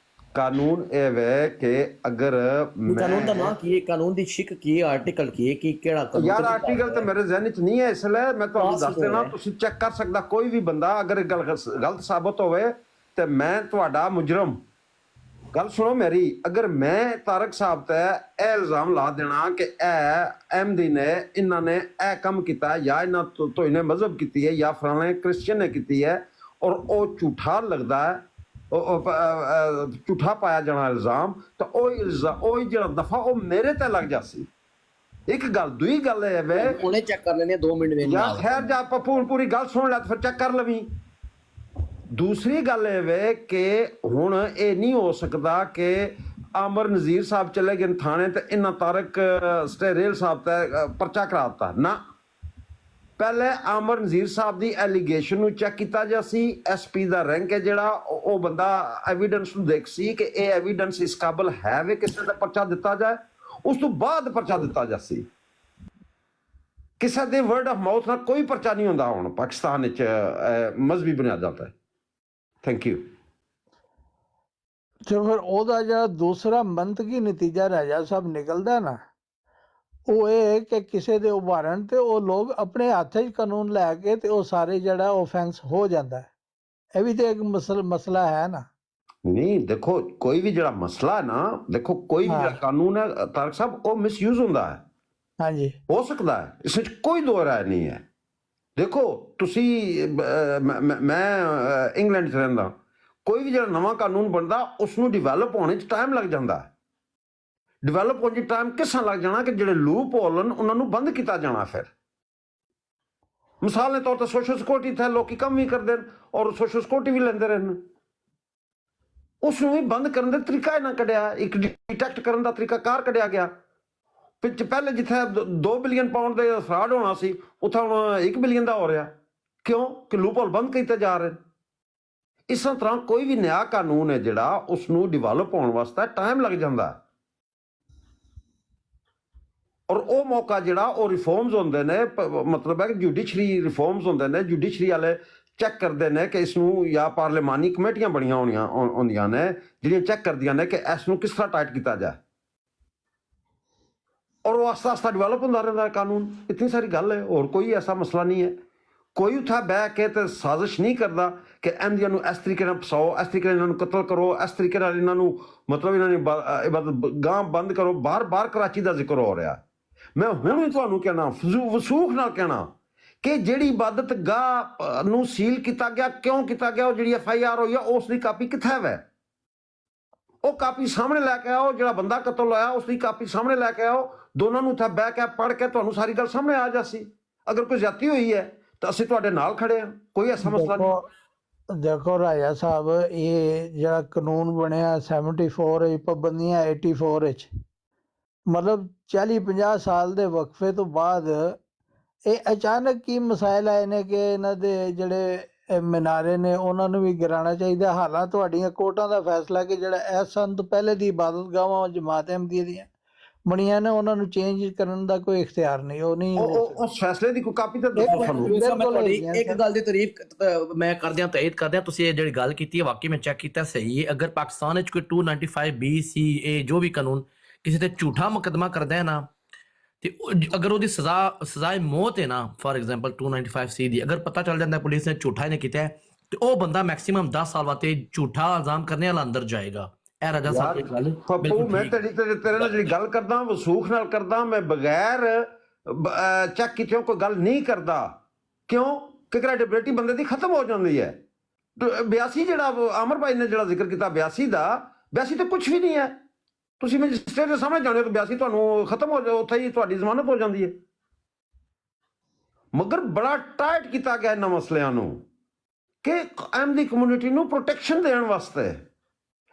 ਕਾਨੂੰਨ ਇਹ ਵੇ ਕਿ ਅਗਰ ਕਾਨੂੰਨ ਦਾ ਨਾਂ ਕੀ ਹੈ, ਕਾਨੂੰਨ ਦੀ ਸ਼ਿਕ ਕੀ ਹੈ, ਆਰਟੀਕਲ ਕੀ ਹੈ, ਕੀ ਕਿਹੜਾ ਕਾਨੂੰਨ? ਯਾਰ ਆਰਟੀਕਲ ਤੇ ਮੇਰੇ ਜ਼ਿਹਨ 'ਚ ਨਹੀਂ ਹੈ, ਇਸ ਲਈ ਮੈਂ ਤੁਹਾਨੂੰ ਦੱਸ ਦੇਣਾ, ਤੁਸੀਂ ਚੈੱਕ ਕਰ ਸਕਦਾ ਕੋਈ ਵੀ ਬੰਦਾ। ਅਗਰ ਇਹ ਗੱਲ ਗਲਤ ਸਾਬਤ ਹੋਵੇ ਤੇ ਮੈਂ ਤੁਹਾਡਾ ਮੁਜਰਮ, ਗੱਲ ਸੁਣੋ ਮੇਰੀ, ਅਗਰ ਮੈਂ ਤਾਰਕ ਸਾਹਿਬ ਤੇ ਇਹ ਇਲਜ਼ਾਮ ਲਾ ਦੇਣਾ ਕਿ ਇਹ ਅਹਿਮਦੀ ਨੇ, ਇਹਨਾਂ ਨੇ ਇਹ ਕੰਮ ਕੀਤਾ ਜਾਂ ਇਹਨਾਂ ਤੋਂ ਇਹਨੇ ਮਜ਼ਹਬ ਕੀਤੀ ਹੈ ਜਾਂ ਫਲਾਣੇ ਕ੍ਰਿਸਚੀਅਨ ਨੇ ਕੀਤੀ ਹੈ, ਔਰ ਉਹ ਝੂਠਾ ਲੱਗਦਾ ਹੈ, ਝੂਠਾ ਪਾਇਆ ਜਾਣਾ ਇਲਜ਼ਾਮ, ਤਾਂ ਉਹ ਜਿਹੜਾ ਦਫਾ ਉਹ ਮੇਰੇ ਤੇ ਲੱਗ ਜਾਸੀ। ਇੱਕ ਗੱਲ। ਦੂਈ ਗੱਲ ਇਹ ਵੇ, ਉਹਨੇ ਚੈੱਕ ਕਰ ਲੈਣੇ 2 ਮਿੰਟ ਵਿੱਚ ਯਾਰ ਖੈਰ ਜਾ ਪੱਪੂ ਪੂਰੀ ਗੱਲ ਸੁਣ ਲੈ, ਫਿਰ ਚੈੱਕ ਕਰ ਲਵੀਂ। ਦੂਸਰੀ ਗੱਲ ਇਹ ਵੇ ਕਿ ਹੁਣ ਇਹ ਨਹੀਂ ਹੋ ਸਕਦਾ ਕਿ ਆਮਰ ਨਜ਼ੀਰ ਸਾਹਿਬ ਚਲੇ ਗਏ ਥਾਣੇ ਤੇ ਇਹਨਾਂ ਤਾਰਕ ਸਟੇਰੇਲ ਸਾਹਿਬ ਤੇ ਪਰਚਾ ਕਰਾਤਾ ਨਾ। ਪਹਿਲੇ ਆਮਰ ਨਜ਼ੀਰ ਸਾਹਿਬ ਦੀ ਐਲੀਗੇਸ਼ਨ ਨੂੰ ਚੈੱਕ ਕੀਤਾ ਜਾ ਸੀ। SP ਦਾ ਰੈਂਕ ਹੈ ਜਿਹੜਾ, ਉਹ ਬੰਦਾ ਐਵੀਡੈਂਸ ਨੂੰ ਦੇਖ ਸੀ ਕਿ ਇਹ ਐਵੀਡੈਂਸ ਇਸ ਕਾਬਲ ਹੈ ਵੇ ਕਿਸੇ ਦਾ ਪਰਚਾ ਦਿੱਤਾ ਜਾਏ, ਉਸ ਤੋਂ ਬਾਅਦ ਪਰਚਾ ਦਿੱਤਾ ਜਾ ਸੀ। ਕਿਸੇ ਦੇ ਵਰਡ ਆਫ ਮਾਊਥ ਨਾਲ ਕੋਈ ਪਰਚਾ ਨਹੀਂ ਹੁੰਦਾ ਹੁਣ ਪਾਕਿਸਤਾਨ ਵਿੱਚ ਮਜ਼ਹਬੀ ਬੁਨਿਆਦਾਂ ਤੇ। Thank you. ਤੇ ਫਿਰ ਉਹਦਾ ਜਿਹੜਾ ਦੂਸਰਾ ਮੰਤਕੀ ਨਤੀਜਾ ਰਾਜਾ ਸਾਹਿਬ ਨਿਕਲਦਾ ਨਾ, ਉਹ ਇਹ ਕਿ ਕਿਸੇ ਦੇ ਉਭਾਰਨ ਤੇ ਉਹ ਲੋਕ ਆਪਣੇ ਹੱਥ 'ਚ ਕਾਨੂੰਨ ਲੈ ਕੇ ਤੇ ਉਹ ਸਾਰੇ ਜਿਹੜਾ ਓਫੈਂਸ ਹੋ ਜਾਂਦਾ ਹੈ। ਇਹ ਵੀ ਤੇ ਇੱਕ ਮਸਲਾ ਹੈ ਨਾ। ਨਹੀਂ ਦੇਖੋ, ਕੋਈ ਵੀ ਜਿਹੜਾ ਮਸਲਾ ਹੈ ਨਾ, ਦੇਖੋ ਕੋਈ ਵੀ ਜਿਹੜਾ ਕਾਨੂੰਨ ਹੈ ਤਾਰਕ ਸਾਹਿਬ, ਉਹ ਮਿਸਯੂਜ਼ ਹੁੰਦਾ ਹੈ। ਹਾਂਜੀ, ਹੋ ਸਕਦਾ ਹੈ, ਇਸ ਵਿੱਚ ਕੋਈ ਦੋ ਰਾਏ ਨਹੀਂ ਹੈ। ਦੇਖੋ ਤੁਸੀਂ, ਮੈਂ ਇੰਗਲੈਂਡ 'ਚ ਰਹਿੰਦਾ, ਕੋਈ ਵੀ ਜਿਹੜਾ ਨਵਾਂ ਕਾਨੂੰਨ ਬਣਦਾ ਉਸ ਨੂੰ ਡਿਵੈਲਪ ਹੋਣੇ 'ਚ ਟਾਈਮ ਲੱਗ ਜਾਂਦਾ ਹੈ। ਡਿਵੈਲਪ ਹੋਣ 'ਚ ਟਾਈਮ ਕਿਸ ਤਰ੍ਹਾਂ ਲੱਗ ਜਾਣਾ ਕਿ ਜਿਹੜੇ ਲੂਪ ਹੋਲ ਹਨ ਉਹਨਾਂ ਨੂੰ ਬੰਦ ਕੀਤਾ ਜਾਣਾ। ਫਿਰ ਮਿਸਾਲ ਦੇ ਤੌਰ ਤੇ ਸੋਸ਼ਲ ਸਿਕਿਉਰਿਟੀ ਤੇ ਲੋਕੀ ਕੰਮ ਵੀ ਕਰਦੇ ਨੇ ਔਰ ਸੋਸ਼ਲ ਸਿਕਿਉਰਿਟੀ ਵੀ ਲੈਂਦੇ ਰਹੇ ਨੇ। ਉਸ ਨੂੰ ਵੀ ਬੰਦ ਕਰਨ ਦਾ ਤਰੀਕਾ ਇਹਨਾਂ ਕੱਢਿਆ, ਇੱਕ ਡਿਟੈਕਟ ਕਰਨ ਦਾ ਤਰੀਕਾ ਕਾਰ ਕੱਢਿਆ ਗਿਆ। ਪਹਿਲੇ ਜਿੱਥੇ 2 ਬਿਲੀਅਨ ਪਾਉਂਡ ਦੇ ਫਰਾਡ ਹੋਣਾ ਸੀ ਉੱਥੇ ਹੁਣ 1 ਬਿਲੀਅਨ ਦਾ ਹੋ ਰਿਹਾ। ਕਿਉਂ? ਕਿ ਲੂਪਹੋਲ ਬੰਦ ਕੀਤੇ ਜਾ ਰਹੇ। ਇਸ ਤਰ੍ਹਾਂ ਕੋਈ ਵੀ ਨया ਕਾਨੂੰਨ ਹੈ ਜਿਹੜਾ ਉਸ ਨੂੰ ਡਿਵੈਲਪ ਹੋਣ ਵਾਸਤੇ ਟਾਈਮ ਲੱਗ ਜਾਂਦਾ। ਔਰ ਉਹ ਮੌਕਾ ਜਿਹੜਾ ਉਹ ਰਿਫਾਰਮਸ ਹੁੰਦੇ ਨੇ, ਮਤਲਬ ਹੈ ਕਿ ਜੁਡੀਸ਼ਰੀ ਰਿਫਾਰਮਸ ਹੁੰਦੇ ਨੇ, ਜੁਡੀਸ਼ਰੀ ਵਾਲੇ ਚੈੱਕ ਕਰਦੇ ਨੇ ਕਿ ਇਸ ਨੂੰ, ਜਾਂ ਪਾਰਲੀਮਾਨੀ ਕਮੇਟੀਆਂ ਬਣੀਆਂ ਹੁੰਦੀਆਂ ਨੇ ਜਿਹੜੀਆਂ ਚੈੱਕ ਕਰਦੀਆਂ ਨੇ ਕਿ ਇਸ ਨੂੰ ਕਿਸ ਤਰ੍ਹਾਂ ਟਾਈਟ ਕੀਤਾ ਜਾਏ, ਔਰ ਉਹ ਆਸਤਾ ਆਸਤਾ ਡਿਵੈਲਪ ਹੁੰਦਾ ਰਹਿੰਦਾ ਕਾਨੂੰਨ। ਇਤਨੀ ਸਾਰੀ ਗੱਲ ਹੈ, ਹੋਰ ਕੋਈ ਐਸਾ ਮਸਲਾ ਨਹੀਂ ਹੈ। ਕੋਈ ਉੱਥੇ ਬਹਿ ਕੇ ਤੇ ਸਾਜ਼ਿਸ਼ ਨਹੀਂ ਕਰਦਾ ਕਿ ਅਹਿਮਦੀਆਂ ਨੂੰ ਇਸ ਤਰੀਕੇ ਨਾਲ ਫਸਾਓ, ਇਸ ਤਰੀਕੇ ਨਾਲ ਇਹਨਾਂ ਨੂੰ ਕਤਲ ਕਰੋ, ਇਸ ਤਰੀਕੇ ਨਾਲ ਇਹਨਾਂ ਨੂੰ, ਮਤਲਬ ਇਹਨਾਂ ਨੇ ਗਾਂ ਬੰਦ ਕਰੋ। ਬਾਰ ਕਰਾਚੀ ਦਾ ਜ਼ਿਕਰ ਹੋ ਰਿਹਾ। ਮੈਂ ਹੁਣ ਵੀ ਤੁਹਾਨੂੰ ਕਹਿਣਾ, ਵਸੂਖ ਨਾਲ ਕਹਿਣਾ ਕਿ ਜਿਹੜੀ ਇਬਾਦਤ ਗਾਹ ਨੂੰ ਸੀਲ ਕੀਤਾ ਗਿਆ, ਕਿਉਂ ਕੀਤਾ ਗਿਆ, ਉਹ ਜਿਹੜੀ FIR ਹੋਈ ਆ ਉਸ ਦੀ ਕਾਪੀ ਕਿੱਥੇ ਹੈ? ਉਹ ਕਾਪੀ ਸਾਹਮਣੇ ਲੈ ਕੇ ਆਓ। ਜਿਹੜਾ ਬੰਦਾ ਕਤਲ ਹੋਇਆ ਉਸ ਦੀ ਕਾਪੀ ਸਾਹਮਣੇ ਲੈ ਕੇ ਆਓ। ਦੋਨਾਂ ਨੂੰ ਉੱਥੇ ਬਹਿ ਕੇ ਪੜ੍ਹ ਕੇ ਤੁਹਾਨੂੰ ਸਾਰੀ ਗੱਲ ਸਾਹਮਣੇ ਆ ਜਾਸੀ। ਅਗਰ ਕੋਈ ਜ਼ਿਆਦਤੀ ਹੋਈ ਹੈ ਤਾਂ ਅਸੀਂ ਤੁਹਾਡੇ ਨਾਲ ਖੜੇ ਹਾਂ, ਕੋਈ ਐਸਾ ਮਸਲਾ ਨਹੀਂ। ਦੇਖੋ ਰਾਜਾ ਸਾਹਿਬ, ਇਹ ਜਿਹੜਾ ਕਾਨੂੰਨ ਬਣਿਆ 74 ਵਿੱਚ, ਪਾਬੰਦੀਆਂ 84 ਵਿੱਚ, ਮਤਲਬ 40-50 ਸਾਲ ਦੇ ਵਕਫੇ ਤੋਂ ਬਾਅਦ ਇਹ ਅਚਾਨਕ ਕੀ ਮਸਾਇਲ ਆਏ ਨੇ ਕਿ ਇਹਨਾਂ ਦੇ ਜਿਹੜੇ ਮਨਾਰੇ ਨੇ ਉਹਨਾਂ ਨੂੰ ਵੀ ਗਿਰਾਉਣਾ ਚਾਹੀਦਾ। ਹਾਲਾਂ ਤੁਹਾਡੀਆਂ ਕੋਰਟਾਂ ਦਾ ਫੈਸਲਾ ਕਿ ਜਿਹੜਾ ਇਸ ਸੰਨ ਤੋਂ ਪਹਿਲੇ ਦੀ ਇਬਾਦਤਗਾਹਾਂ ਜਮਾਤ ਅਹਿਮਦੀਆ ਦੀਆਂ ਬਣੀਆਂ ਨੇ ਉਹਨਾਂ ਨੂੰ ਚੇਂਜ ਕਰਨ ਦਾ ਕੋਈ ਇਖਤਿਆਰ ਨਹੀਂ। ਉਹ ਨਹੀਂ, ਉਸ ਫੈਸਲੇ ਦੀ ਕੋਈ ਕਾਪੀ ਤਾਂ ਦੱਸੋ ਸਾਨੂੰ। ਇੱਕ ਗੱਲ ਦੀ ਤਾਰੀਫ ਮੈਂ ਕਰਦਿਆਂ ਤਇਦ ਕਰਦਿਆਂ, ਤੁਸੀਂ ਇਹ ਜਿਹੜੀ ਗੱਲ ਕੀਤੀ ਹੈ ਵਾਕਈ ਮੈਂ ਚੈੱਕ ਕੀਤਾ ਸਹੀ ਹੈ। ਅਗਰ ਪਾਕਿਸਤਾਨ ਵਿੱਚ ਕੋਈ 295BCA ਜੋ ਵੀ ਕਾਨੂੰਨ ਕਿਸੇ ਤੇ ਝੂਠਾ ਮੁਕੱਦਮਾ ਕਰਦਾ ਹੈ ਨਾ, ਤੇ ਅਗਰ ਉਹਦੀ ਸਜ਼ਾਏ ਮੌਤ ਹੈ ਨਾ, ਫॉर ਐਗਜ਼ਾਮਪਲ 295C ਦੀ, ਅਗਰ ਪਤਾ ਚੱਲ ਜਾਂਦਾ ਪੁਲਿਸ ਨੇ ਝੂਠਾ ਇਹਨੇ ਕੀਤਾ ਤੇ ਉਹ ਬੰਦਾ ਮੈਕਸਿਮਮ 10 ਸਾਲ ਵਾਸਤੇ ਝੂਠਾ ਇਲਜ਼ਾਮ ਕਰਨੇ ਵਾਲਾ ਅੰਦਰ ਜਾਏਗਾ। ਇਹ ਰਾਜਾ ਸਾਹਿਬ ਦੀ ਗੱਲ ਪੱਪੂ, ਮੈਂ ਤੇਰੇ ਨਾਲ ਜਿਹੜੀ ਗੱਲ ਕਰਦਾ ਵਸੂਖ ਨਾਲ ਕਰਦਾ, ਮੈਂ ਬਗੈਰ ਚੈੱਕ ਕੀਤੇ ਕੋਈ ਗੱਲ ਨਹੀਂ ਕਰਦਾ। ਕਿਉਂ? ਕਿ ਕ੍ਰੈਡੀਬਿਲਿਟੀ ਬੰਦੇ ਦੀ ਖਤਮ ਹੋ ਜਾਂਦੀ ਹੈ। 82 ਜਿਹੜਾ ਅਮਰ ਭਾਈ ਨੇ ਜਿਹੜਾ ਜ਼ਿਕਰ ਕੀਤਾ 82 ਦਾ, 82 ਤਾਂ ਕੁਝ ਵੀ ਨਹੀਂ ਹੈ। ਤੁਸੀਂ ਮੈਜਿਸਟਰੇਟ ਦੇ ਸਾਹਮਣੇ ਜਾਣੇ ਹੋ ਤਾਂ 82 ਤੁਹਾਨੂੰ ਖਤਮ ਹੋ ਜਾ, ਉੱਥੇ ਹੀ ਤੁਹਾਡੀ ਜ਼ਮਾਨਤ ਹੋ ਜਾਂਦੀ ਹੈ। ਮਗਰ ਬੜਾ ਟਾਈਟ ਕੀਤਾ ਗਿਆ ਇਹਨਾਂ ਮਸਲਿਆਂ ਨੂੰ ਕਿ ਅਹਿਮਦੀ ਕਮਿਊਨਿਟੀ ਨੂੰ ਪ੍ਰੋਟੈਕਸ਼ਨ ਦੇਣ ਵਾਸਤੇ,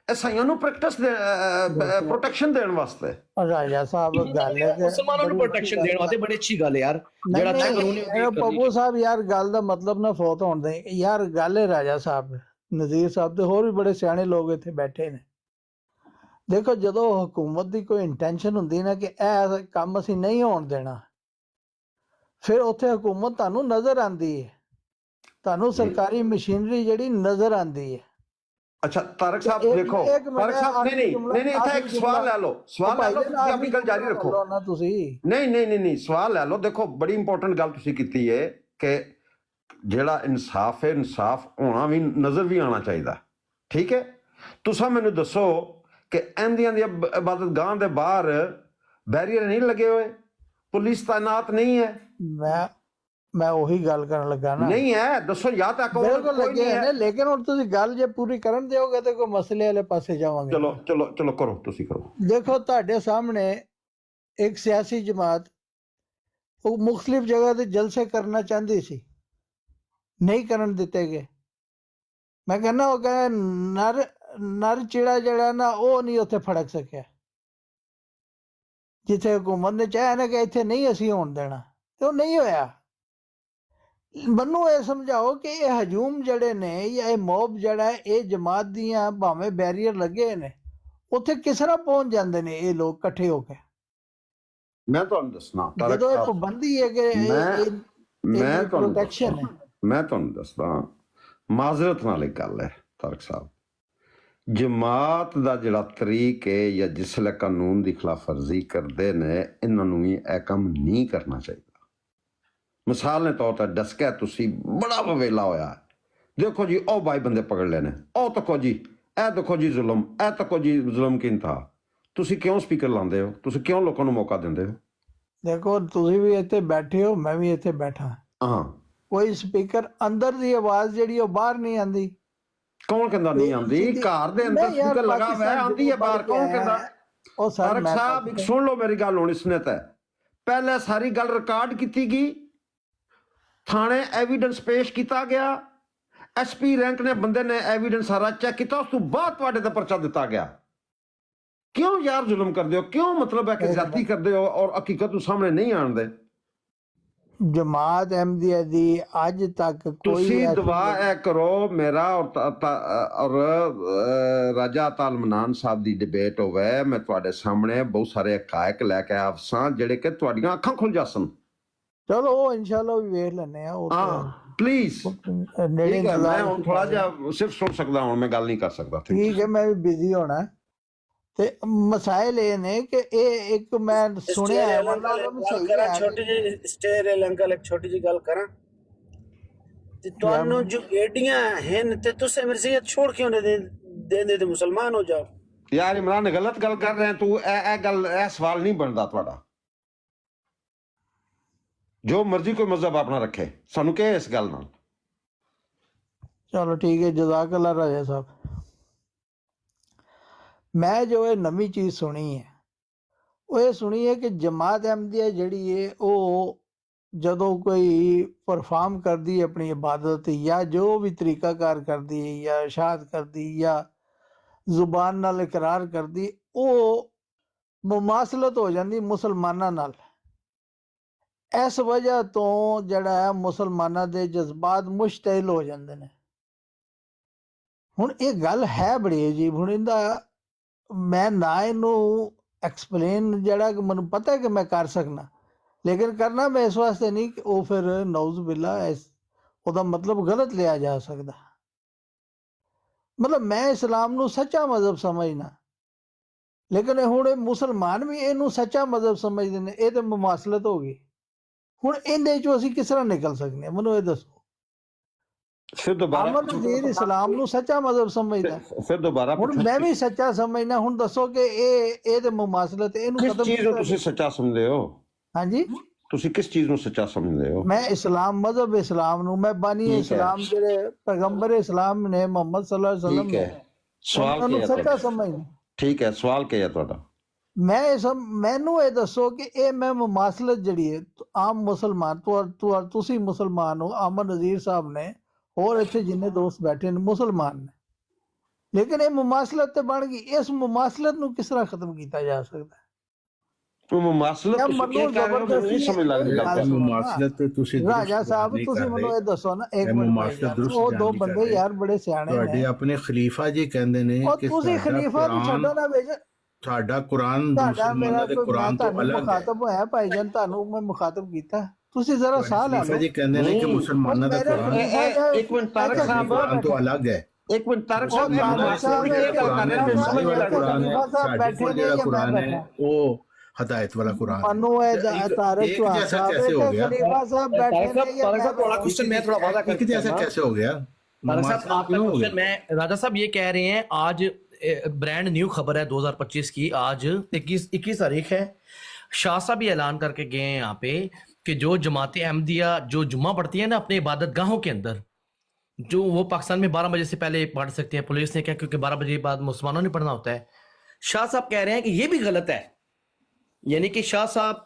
ਈਸਾਈਆਂ ਨੂੰ ਪ੍ਰੋਟੈਕਸ਼ਨ ਦੇਣ ਵਾਸਤੇ। ਰਾਜਾ ਸਾਹਿਬ ਗੱਲ ਹੈ ਕਿ ਮੁਸਲਮਾਨਾਂ ਨੂੰ ਪ੍ਰੋਟੈਕਸ਼ਨ ਦੇਣ ਵਾਸਤੇ ਬੜੀ ਅੱਛੀ ਗੱਲ ਹੈ ਯਾਰ, ਜਿਹੜਾ ਅੱਛਾ ਕਾਨੂੰਨ ਹੈ। ਪੱਪੂ ਸਾਹਿਬ ਯਾਰ ਗੱਲ ਦਾ ਮਤਲਬ ਨਾ ਫੌਤ ਹੋਣ ਦੇ ਯਾਰ। ਗੱਲ ਹੈ ਰਾਜਾ ਸਾਹਿਬ, ਨਜ਼ੀਰ ਸਾਹਿਬ ਤੇ ਹੋਰ ਵੀ ਬੜੇ ਸਿਆਣੇ ਲੋਕ ਇੱਥੇ ਬੈਠੇ ਨੇ। ਦੇਖੋ, ਜਦੋਂ ਹਕੂਮਤ ਦੀ ਕੋਈ ਇੰਟੈਂਸ਼ਨ ਹੁੰਦੀ ਨਾ ਕਿ ਇਹ ਕੰਮ ਅਸੀਂ ਨਹੀਂ ਹੋਣ ਦੇਣਾ, ਫਿਰ ਉੱਥੇ ਹਕੂਮਤ ਤੁਹਾਨੂੰ ਨਜ਼ਰ ਆਉਂਦੀ ਹੈ, ਤੁਹਾਨੂੰ ਸਰਕਾਰੀ ਮਸ਼ੀਨਰੀ ਜਿਹੜੀ ਨਜ਼ਰ ਆਉਂਦੀ ਹੈ। ਅੱਛਾ ਤਾਰਕ ਸਾਹਿਬ ਦੇਖੋ, ਤਾਰਕ ਸਾਹਿਬ ਨਹੀਂ ਇੱਥੇ ਇੱਕ ਸਵਾਲ ਲੈ ਲਓ, ਤੁਸੀਂ ਆਪਣੀ ਗੱਲ ਜਾਰੀ ਰੱਖੋ ਨਾ। ਤੁਸੀਂ ਨਹੀਂ ਸਵਾਲ ਲੈ ਲਓ। ਦੇਖੋ ਬੜੀ ਇੰਪੋਰਟੈਂਟ ਗੱਲ ਤੁਸੀਂ ਕੀਤੀ ਹੈ ਕਿ ਜਿਹੜਾ ਇਨਸਾਫ ਹੈ, ਇਨਸਾਫ ਹੋਣਾ ਵੀ ਨਜ਼ਰ ਵੀ ਆਉਣਾ ਚਾਹੀਦਾ। ਠੀਕ ਹੈ, ਤੁਸੀਂ ਮੈਨੂੰ ਦੱਸੋ ਕਿ ਅਹਿਮਦੀਆਂ ਦੀ ਇਬਾਦਤਗਾਹ ਦੇ ਬਾਹਰ ਬੈਰੀਅਰ ਨਹੀਂ ਲੱਗੇ ਹੋਏ, ਪੁਲਿਸ ਤਾਇਨਾਤ ਨਹੀਂ ਹੈ? ਮੈਂ ਉਹੀ ਗੱਲ ਕਰਨ ਲੱਗਾ ਨਾ। ਨਹੀਂ ਹੈ, ਦੱਸੋ ਜਾਂ ਤਾਂ ਕੋਈ ਲੱਗੇ ਨੇ, ਲੇਕਿਨ ਹੁਣ ਤੁਸੀਂ ਗੱਲ ਜੇ ਪੂਰੀ ਕਰਨ ਦਿਓਗੇ ਤੇ ਕੋਈ ਮਸਲੇ ਵਾਲੇ ਪਾਸੇ ਜਾਵਾਂਗੇ। ਚਲੋ ਕਰੋ, ਤੁਸੀਂ ਕਰੋ। ਦੇਖੋ, ਤੁਹਾਡੇ ਸਾਹਮਣੇ ਇੱਕ ਸਿਆਸੀ ਜਮਾਤ ਉਹ ਮੁਖਤਲਿਫ ਜਗ੍ਹਾ ਤੇ ਜਲਸੇ ਕਰਨਾ ਚਾਹੁੰਦੀ ਸੀ, ਨਹੀਂ ਕਰਨ ਦਿੱਤੇ ਗਏ। ਮੈਂ ਕਹਿੰਦਾ ਉਹ ਕਹਿੰਦਾ ਨਰ ਚਿੜਾ ਜਿਹੜਾ ਨਾ ਉਹ ਨਹੀਂ ਉੱਥੇ ਫੜਕ ਸਕਿਆ, ਜਿੱਥੇ ਹੁਕੂਮਤ ਨੇ ਚਾਹਿਆ ਨਾ ਕਿ ਇੱਥੇ ਨਹੀਂ ਅਸੀਂ ਹੋਣ ਦੇਣਾ, ਤੇ ਉਹ ਨਹੀਂ ਹੋਇਆ। ਮੈਨੂੰ ਇਹ ਸਮਝਾਓ ਕਿ ਇਹ ਹਜੂਮ ਜਿਹੜੇ ਨੇ ਜਾਂ ਇਹ ਮੋਬ ਜਿਹੜਾ ਹੈ, ਇਹ ਜਮਾਤ ਦੀਆਂ ਭਾਵੇਂ ਬੈਰੀਅਰ ਲੱਗੇ ਨੇ, ਉੱਥੇ ਕਿਸ ਤਰ੍ਹਾਂ ਪਹੁੰਚ ਜਾਂਦੇ ਨੇ ਇਹ ਲੋਕ ਇਕੱਠੇ ਹੋ ਕੇ? ਮੈਂ ਤੁਹਾਨੂੰ ਦੱਸਣਾ, ਜਦੋਂ ਇਹ ਪਾਬੰਦੀ ਹੈ ਕਿ ਮੈਂ ਪ੍ਰੋਟੈਕਸ਼ਨ ਹੈ। ਮੈਂ ਤੁਹਾਨੂੰ ਦੱਸਦਾ, ਮਾਜ਼ਰਤ ਨਾਲ ਇੱਕ ਗੱਲ ਹੈ ਤਾਰਕ ਸਾਹਿਬ, ਜਮਾਤ ਦਾ ਜਿਹੜਾ ਤਰੀਕ ਹੈ ਜਾਂ ਜਿਸਲੇ ਕਾਨੂੰਨ ਦੀ ਖਿਲਾਫ ਵਰਜ਼ੀ ਕਰਦੇ ਨੇ, ਇਹਨਾਂ ਨੂੰ ਵੀ ਇਹ ਕੰਮ ਨਹੀਂ ਕਰਨਾ ਚਾਹੀਦਾ। ਮਿਸਾਲ ਦੇ ਤੌਰ ਤੇ ਡਸਕਿਆ ਤੁਸੀਂ ਬੜਾ ਵਵੇਲਾ ਹੋਇਆ, ਦੇਖੋ ਜੀ ਉਹ ਬਾਈ ਬੰਦੇ ਪਕੜ ਲੈਣੇ, ਉਹ ਤੱਕੋ ਜੀ ਇਹ ਦੇਖੋ ਜੀ ਜ਼ੁਲਮ, ਇਹ ਤੱਕੋ ਜੀ ਜ਼ੁਲਮ ਕਿਨ ਥਾ। ਤੁਸੀਂ ਕਿਉਂ ਸਪੀਕਰ ਲਾਉਂਦੇ ਹੋ? ਤੁਸੀਂ ਕਿਉਂ ਲੋਕਾਂ ਨੂੰ ਮੌਕਾ ਦਿੰਦੇ ਹੋ? ਦੇਖੋ, ਤੁਸੀਂ ਵੀ ਇੱਥੇ ਬੈਠੇ ਹੋ, ਮੈਂ ਵੀ ਇੱਥੇ ਬੈਠਾ, ਹਾਂ, ਕੋਈ ਸਪੀਕਰ ਅੰਦਰ ਦੀ ਆਵਾਜ਼ ਜਿਹੜੀ ਉਹ ਬਾਹਰ ਨਹੀਂ ਆਉਂਦੀ। ਕੌਣ ਕਹਿੰਦਾ ਨਹੀਂ ਆਉਂਦੀ? ਘਰ ਦੇ ਅੰਦਰ ਸਪੀਕਰ ਲਗਾ ਹੋਇਆ, ਆਉਂਦੀ ਹੈ ਬਾਹਰ, ਕੌਣ ਕਹਿੰਦਾ? ਉਹ ਤਾਰਕ ਸਾਹਿਬ ਇੱਕ ਸੁਣ ਲਓ ਮੇਰੀ ਗੱਲ, ਹੁਣ ਇਸਨੇ ਤਾਂ ਪਹਿਲੇ ਸਾਰੀ ਗੱਲ ਰਿਕਾਰਡ ਕੀਤੀ ਗਈ, ਥਾਣੇ ਐਵੀਡੈਂਸ ਪੇਸ਼ ਕੀਤਾ ਗਿਆ, ਐਸਪੀ ਰੈਂਕ ਨੇ ਬੰਦੇ ਨੇ ਐਵੀਡੈਂਸ ਸਾਰਾ ਚੈੱਕ ਕੀਤਾ, ਉਸ ਤੋਂ ਬਾਅਦ ਤੁਹਾਡੇ ਤੇ ਪਰਚਾ ਦਿੱਤਾ ਗਿਆ। ਕਿਉਂ ਯਾਰ ਜ਼ੁਲਮ ਕਰਦੇ ਹੋ? ਕਿਉਂ ਮਤਲਬ ਹੈ ਕਿ ਜ਼ਿਆਦਤੀ ਕਰਦੇ ਹੋ ਔਰ ਹਕੀਕਤ ਨੂੰ ਸਾਹਮਣੇ ਨਹੀਂ ਆਣਦੇ? ਜਮਾਤ ਅਹਿਮਦੀਆ ਦੀ ਅੱਜ ਤੱਕ ਕੋਈ ਤੁਸੀਂ ਦੁਆ ਇਹ ਕਰੋ ਮੇਰਾ ਔਰ ਰਾਜਾ ਅਤਾਲ ਮਨਾਨ ਸਾਹਿਬ ਦੀ ਡਿਬੇਟ ਹੋਵੇ, ਮੈਂ ਤੁਹਾਡੇ ਸਾਹਮਣੇ ਬਹੁਤ ਸਾਰੇ ਹਕਾਇਕ ਲੈ ਕੇ ਆਵਸਾਂ ਜਿਹੜੇ ਕਿ ਤੁਹਾਡੀਆਂ ਅੱਖਾਂ ਖੁੱਲ ਜਾਸਨ। ਚਲੋ ਉਹ ਇਨਸ਼ਾਅੱਲਾ ਵੀ ਵੇਖ ਲੈਣੇ ਆ। ਉਹ ਹਾਂ ਪਲੀਜ਼, ਨੇੜੇ ਠੀਕ ਹੈ। ਮੈਂ ਹੁਣ ਥੋੜਾ ਜਿਹਾ ਸਿਰਫ ਸੁਣ ਸਕਦਾ, ਹੁਣ ਮੈਂ ਗੱਲ ਨਹੀਂ ਕਰ ਸਕਦਾ। ਠੀਕ ਹੈ, ਮੈਂ ਵੀ ਬਿਜ਼ੀ ਹੋਣਾ। ਤੇ ਮਸਾਇਲ ਇਹ ਨੇ ਕਿ ਇਹ ਇੱਕ ਮੈਂ ਸੁਣਿਆ ਹੈ ਛੋਟੀ ਜਿਹੀ ਸਟੇਰ ਅੰਕਲ, ਇੱਕ ਛੋਟੀ ਜਿਹੀ ਗੱਲ ਕਰਾਂ ਤੇ ਤੁਹਾਨੂੰ ਜੋ ਏਡੀਆਂ ਹਨ ਤੇ ਤੁਸੀਂ ਮਰਜ਼ੀਅਤ ਛੋੜ ਕਿਉਂ ਨਹੀਂ ਦੇਂਦੇ ਤੇ ਮੁਸਲਮਾਨ ਹੋ ਜਾਓ। ਯਾਰ ਇਮਰਾਨ ਗਲਤ ਗੱਲ ਕਰ ਰਹੇ ਤੂੰ। ਇਹ ਗੱਲ, ਇਹ ਸਵਾਲ ਨਹੀਂ ਬਣਦਾ ਤੁਹਾਡਾ। ਜੋ ਮਰਜ਼ੀ ਕੋਈ ਮਜ਼ਹਬ ਆਪਣਾ ਰੱਖੇ, ਸਾਨੂੰ ਕੀ ਇਸ ਗੱਲ ਨਾਲ। ਚਲੋ ਠੀਕ ਹੈ, ਜਜ਼ਾਕ ਅੱਲਾ ਰਾਜਾ ਸਾਹਿਬ। ਮੈਂ ਜੋ ਇਹ ਨਵੀਂ ਚੀਜ਼ ਸੁਣੀ ਹੈ ਉਹ ਇਹ ਸੁਣੀ ਹੈ ਕਿ ਜਮਾਤ ਅਹਿਮਦੀਆ ਜਿਹੜੀ ਹੈ ਉਹ ਜਦੋਂ ਕੋਈ ਪਰਫਾਰਮ ਕਰਦੀ ਹੈ ਆਪਣੀ ਇਬਾਦਤ ਜਾਂ ਜੋ ਵੀ ਤਰੀਕਾਕਾਰ ਕਰਦੀ ਹੈ ਜਾਂ ਇਰਸ਼ਾਦ ਕਰਦੀ ਜਾਂ ਜ਼ੁਬਾਨ ਨਾਲ ਇਕਰਾਰ ਕਰਦੀ, ਉਹ ਮੁਮਾਸਲਤ ਹੋ ਜਾਂਦੀ ਮੁਸਲਮਾਨਾਂ ਨਾਲ। ਇਸ ਵਜ੍ਹਾ ਤੋਂ ਜਿਹੜਾ ਹੈ ਮੁਸਲਮਾਨਾਂ ਦੇ ਜਜ਼ਬਾਤ ਮੁਸ਼ਤਇਲ ਹੋ ਜਾਂਦੇ ਨੇ। ਹੁਣ ਇਹ ਗੱਲ ਹੈ ਬੜੀ ਅਜੀਬ। ਹੁਣ ਇਹਦਾ ਮੈਂ ਨਾ ਇਹਨੂੰ ਐਕਸਪਲੇਨ ਜਿਹੜਾ ਕਿ ਮੈਨੂੰ ਪਤਾ ਹੈ ਕਿ ਮੈਂ ਕਰ ਸਕਣਾ, ਲੇਕਿਨ ਕਰਨਾ ਮੈਂ ਇਸ ਵਾਸਤੇ ਨਹੀਂ ਕਿ ਉਹ ਫਿਰ ਨਊਜ਼ ਬਿੱਲਾ ਉਹਦਾ ਮਤਲਬ ਗਲਤ ਲਿਆ ਜਾ ਸਕਦਾ। ਮਤਲਬ ਮੈਂ ਇਸਲਾਮ ਨੂੰ ਸੱਚਾ ਮਜ਼ਹਬ ਸਮਝਣਾ, ਲੇਕਿਨ ਹੁਣ ਇਹ ਮੁਸਲਮਾਨ ਵੀ ਇਹਨੂੰ ਸੱਚਾ ਮਜ਼ਹਬ ਸਮਝਦੇ ਨੇ। ਇਹ ਤਾਂ ਮੁਮਾਸਲਤ ਹੋ ਗਈ। ਹੁਣ ਇਹਦੇ ਚੋਂ ਅਸੀਂ ਕਿਸ ਤਰ੍ਹਾਂ ਨਿਕਲ ਸਕਦੇ ਹਾਂ? ਮੈਨੂੰ ਇਹ ਦੱਸੋ। ਫਿਰ ਦੁਬਾਰਾ ਅਮਰ ਨਜ਼ੀਰ ਇਸਲਾਮ ਨੂੰ ਸੱਚਾ ਮਜ਼ਹਬ ਸਮਝਦਾ, ਫਿਰ ਦੁਬਾਰਾ ਹੁਣ ਮੈਂ ਵੀ ਸੱਚਾ ਸਮਝਣਾ। ਹੁਣ ਦੱਸੋ ਕਿ ਇਹ ਤੇ ਮੁਮਾਸਲਤ, ਇਹਨੂੰ ਕਿਸ ਖਤਮ ਚੀਜ਼ ਨੂੰ ਤੁਸੀਂ ਸੱਚਾ ਸਮਝਦੇ ਹੋ? ਹਾਂਜੀ, ਤੁਸੀਂ ਕਿਸ ਚੀਜ਼ ਨੂੰ ਸੱਚਾ ਸਮਝਦੇ ਹੋ? ਮੈਂ ਇਸਲਾਮ ਮਜ਼ਹਬ ਇਸਲਾਮ ਨੂੰ, ਮੈਂ ਬਾਨੀ ਇਸਲਾਮ ਜਿਹੜੇ ਪੈਗੰਬਰ ਇਸਲਾਮ ਨੇ ਮੁਹੰਮਦ ਸੱਲੱਲਾਹੁ ਅਲੈहि ਵਸੱਲਮ ਨੇ, ਸਵਾਲ ਕੀ ਹੈ ਸੱਚਾ ਸਮਝਣਾ। ਠੀਕ ਹੈ, ਸਵਾਲ ਕੀ ਹੈ ਤੁਹਾਡਾ? ਮੈਨੂੰ ਇਹ ਦੱਸੋ ਕਿ ਇਹ ਮੈਂ ਮੁਮਾਸਲਤ ਜਿਹੜੀ ਹੈ ਆਮ ਮੁਸਲਮਾਨ, ਤੁਸੀਂ ਮੁਸਲਮਾਨ ਹੋ, ਅਮਰ ਨਜ਼ੀਰ ਸਾਹਿਬ ਨੇ, ਹੋਰ ਇੱਥੇ ਜਿੰਨੇ ਦੋਸਤ ਬੈਠੇ ਨੇ ਮੁਸਲਮਾਨ ਨੇ, ਲੇਕਿਨ ਇਹ ਮੁਮਾਸਲਤ ਤੇ ਬਣ ਗਈ। ਇਸ ਮੁਮਾਸਲਤ ਨੂੰ ਕਿਸ ਤਰ੍ਹਾਂ ਖਤਮ ਕੀਤਾ ਜਾ ਸਕਦਾ? ਮੁਮਾਸਲਤ ਤੁਸੀਂ ਕਹਿ ਰਹੇ ਹੋ, ਮੈਨੂੰ ਨਹੀਂ ਸਮਝ ਲੱਗ ਰਹੀ। ਮੁਮਾਸਲਤ ਤੁਸੀਂ ਰਾਜਾ ਸਾਹਿਬ ਤੁਸੀਂ ਮੈਨੂੰ ਇਹ ਦੱਸੋ ਨਾ, ਇੱਕ ਮਿੰਟ, ਉਹ ਦੋ ਬੰਦੇ ਯਾਰ ਬੜੇ ਸਿਆਣੇ ਨੇ, ਤੁਹਾਡੇ ਆਪਣੇ ਖਲੀਫਾ ਜੀ ਕਹਿੰਦੇ ਨੇ ਕਿ ਤੁਸੀਂ ਖਲੀਫਾ ਨੂੰ ਛੱਡੋ ਨਾ ਵੇਜ, ਸਾਡਾ ਕੁਰਾਨ ਮੁਸਲਮਾਨਾਂ ਦੇ ਕੁਰਾਨ ਤੋਂ ਅਲੱਗ ਹੈ। ਮੁਖਾਤਬ ਹੋਇਆ ਭਾਈ ਜਾਨ, ਤੁਹਾਨੂੰ ਮੈਂ ਮੁਖਾਤਬ ਕੀਤਾ, ਤੁਸੀਂ ਜ਼ਰਾ ਸਾਹ ਲੈ ਲਓ। ਜੀ ਕਹਿੰਦੇ ਨੇ ਕਿ ਮੁਸਲਮਾਨਾਂ ਦਾ ਕੁਰਾਨ ਇੱਕ ਮਿੰਟ ਤਾਰਕ ਸਾਹਿਬ, ਕੁਰਾਨ ਤੋਂ ਅਲੱਗ ਹੈ। ਇੱਕ ਮਿੰਟ ਤਾਰਕ ਸਾਹਿਬ, ਜਿਹੜਾ ਕੁਰਾਨ ਹੈ ਉਹ ਹਦਾਇਤ ਵਾਲਾ ਕੁਰਾਨ ਹੈ। ਮਨੂ ਇਹ ਤਾਰਕ ਜੈਸਾ कैसे हो गया? खलीफा साहब बैठे तारक साहब थोड़ा क्वेश्चन मैं थोड़ा वादा एक जैसा कैसे हो गया? तारक साहब आपका क्वेश्चन, मैं राजा साहब ये कह रहे हैं, आज ब्रांड न्यू खबर है 2025 की, आज 21 तारीख है। शाह साहब भी ऐलान करके गए हैं यहाँ पे कि जो जमात अहमदिया जो जुम्मा पढ़ती है ना अपने इबादत गाहों के अंदर, जो वो पाकिस्तान में 12 बजे से पहले पढ़ सकते हैं। पुलिस ने कहा क्योंकि 12 बजे के बाद मुसलमानों ने पढ़ना होता है। शाह साहब कह रहे हैं कि ये भी गलत है, यानी कि शाह साहब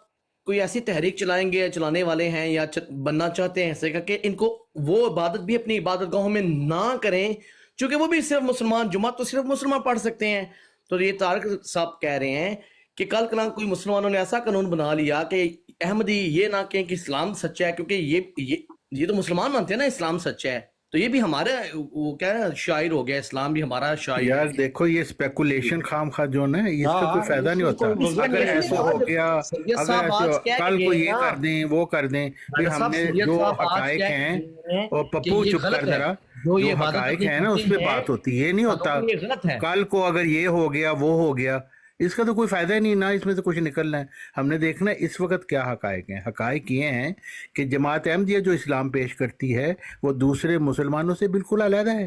कोई ऐसी तहरीक चलाएंगे, चलाने वाले हैं या बनना चाहते हैं ऐसे करके इनको वो इबादत भी अपनी इबादत गाहों में ना करें, क्योंकि वो भी सिर्फ मुसलमान, जुमा तो सिर्फ मुसलमान पढ़ सकते हैं। तो ये तारक साहब कह रहे हैं कि कल कल कोई मुसलमानों ने ऐसा कानून बना लिया कि अहमदी ये ना कहें कि इस्लाम सच्चा है, क्योंकि ये तो मुसलमान मानते हैं ना इस्लाम सच्चा है, तो ये भी हमारे वो क्या है शायर हो गया, इस्लाम भी हमारा शायर। यार देखो ये स्पेकुलेशन खामखा जो है इसका कोई फायदा नहीं होता। अगर ऐसा हो गया, अगर ऐसे कल को ये कर दें वो कर दें, फिर हमने जो हकायक हैं और पप्पू चुप कर जरा, जो हकायक है ना उस पर बात होती है, ये नहीं होता कल को अगर ये हो गया वो हो गया, इसका तो कोई फ़ायदा ही नहीं, ना इसमें से कुछ निकलना है। हमने देखना है इस वक्त क्या हकायक हैं। हकायक ये हैं कि जमात अहमदिया जो इस्लाम पेश करती है वो दूसरे मुसलमानों से बिल्कुल अलग है,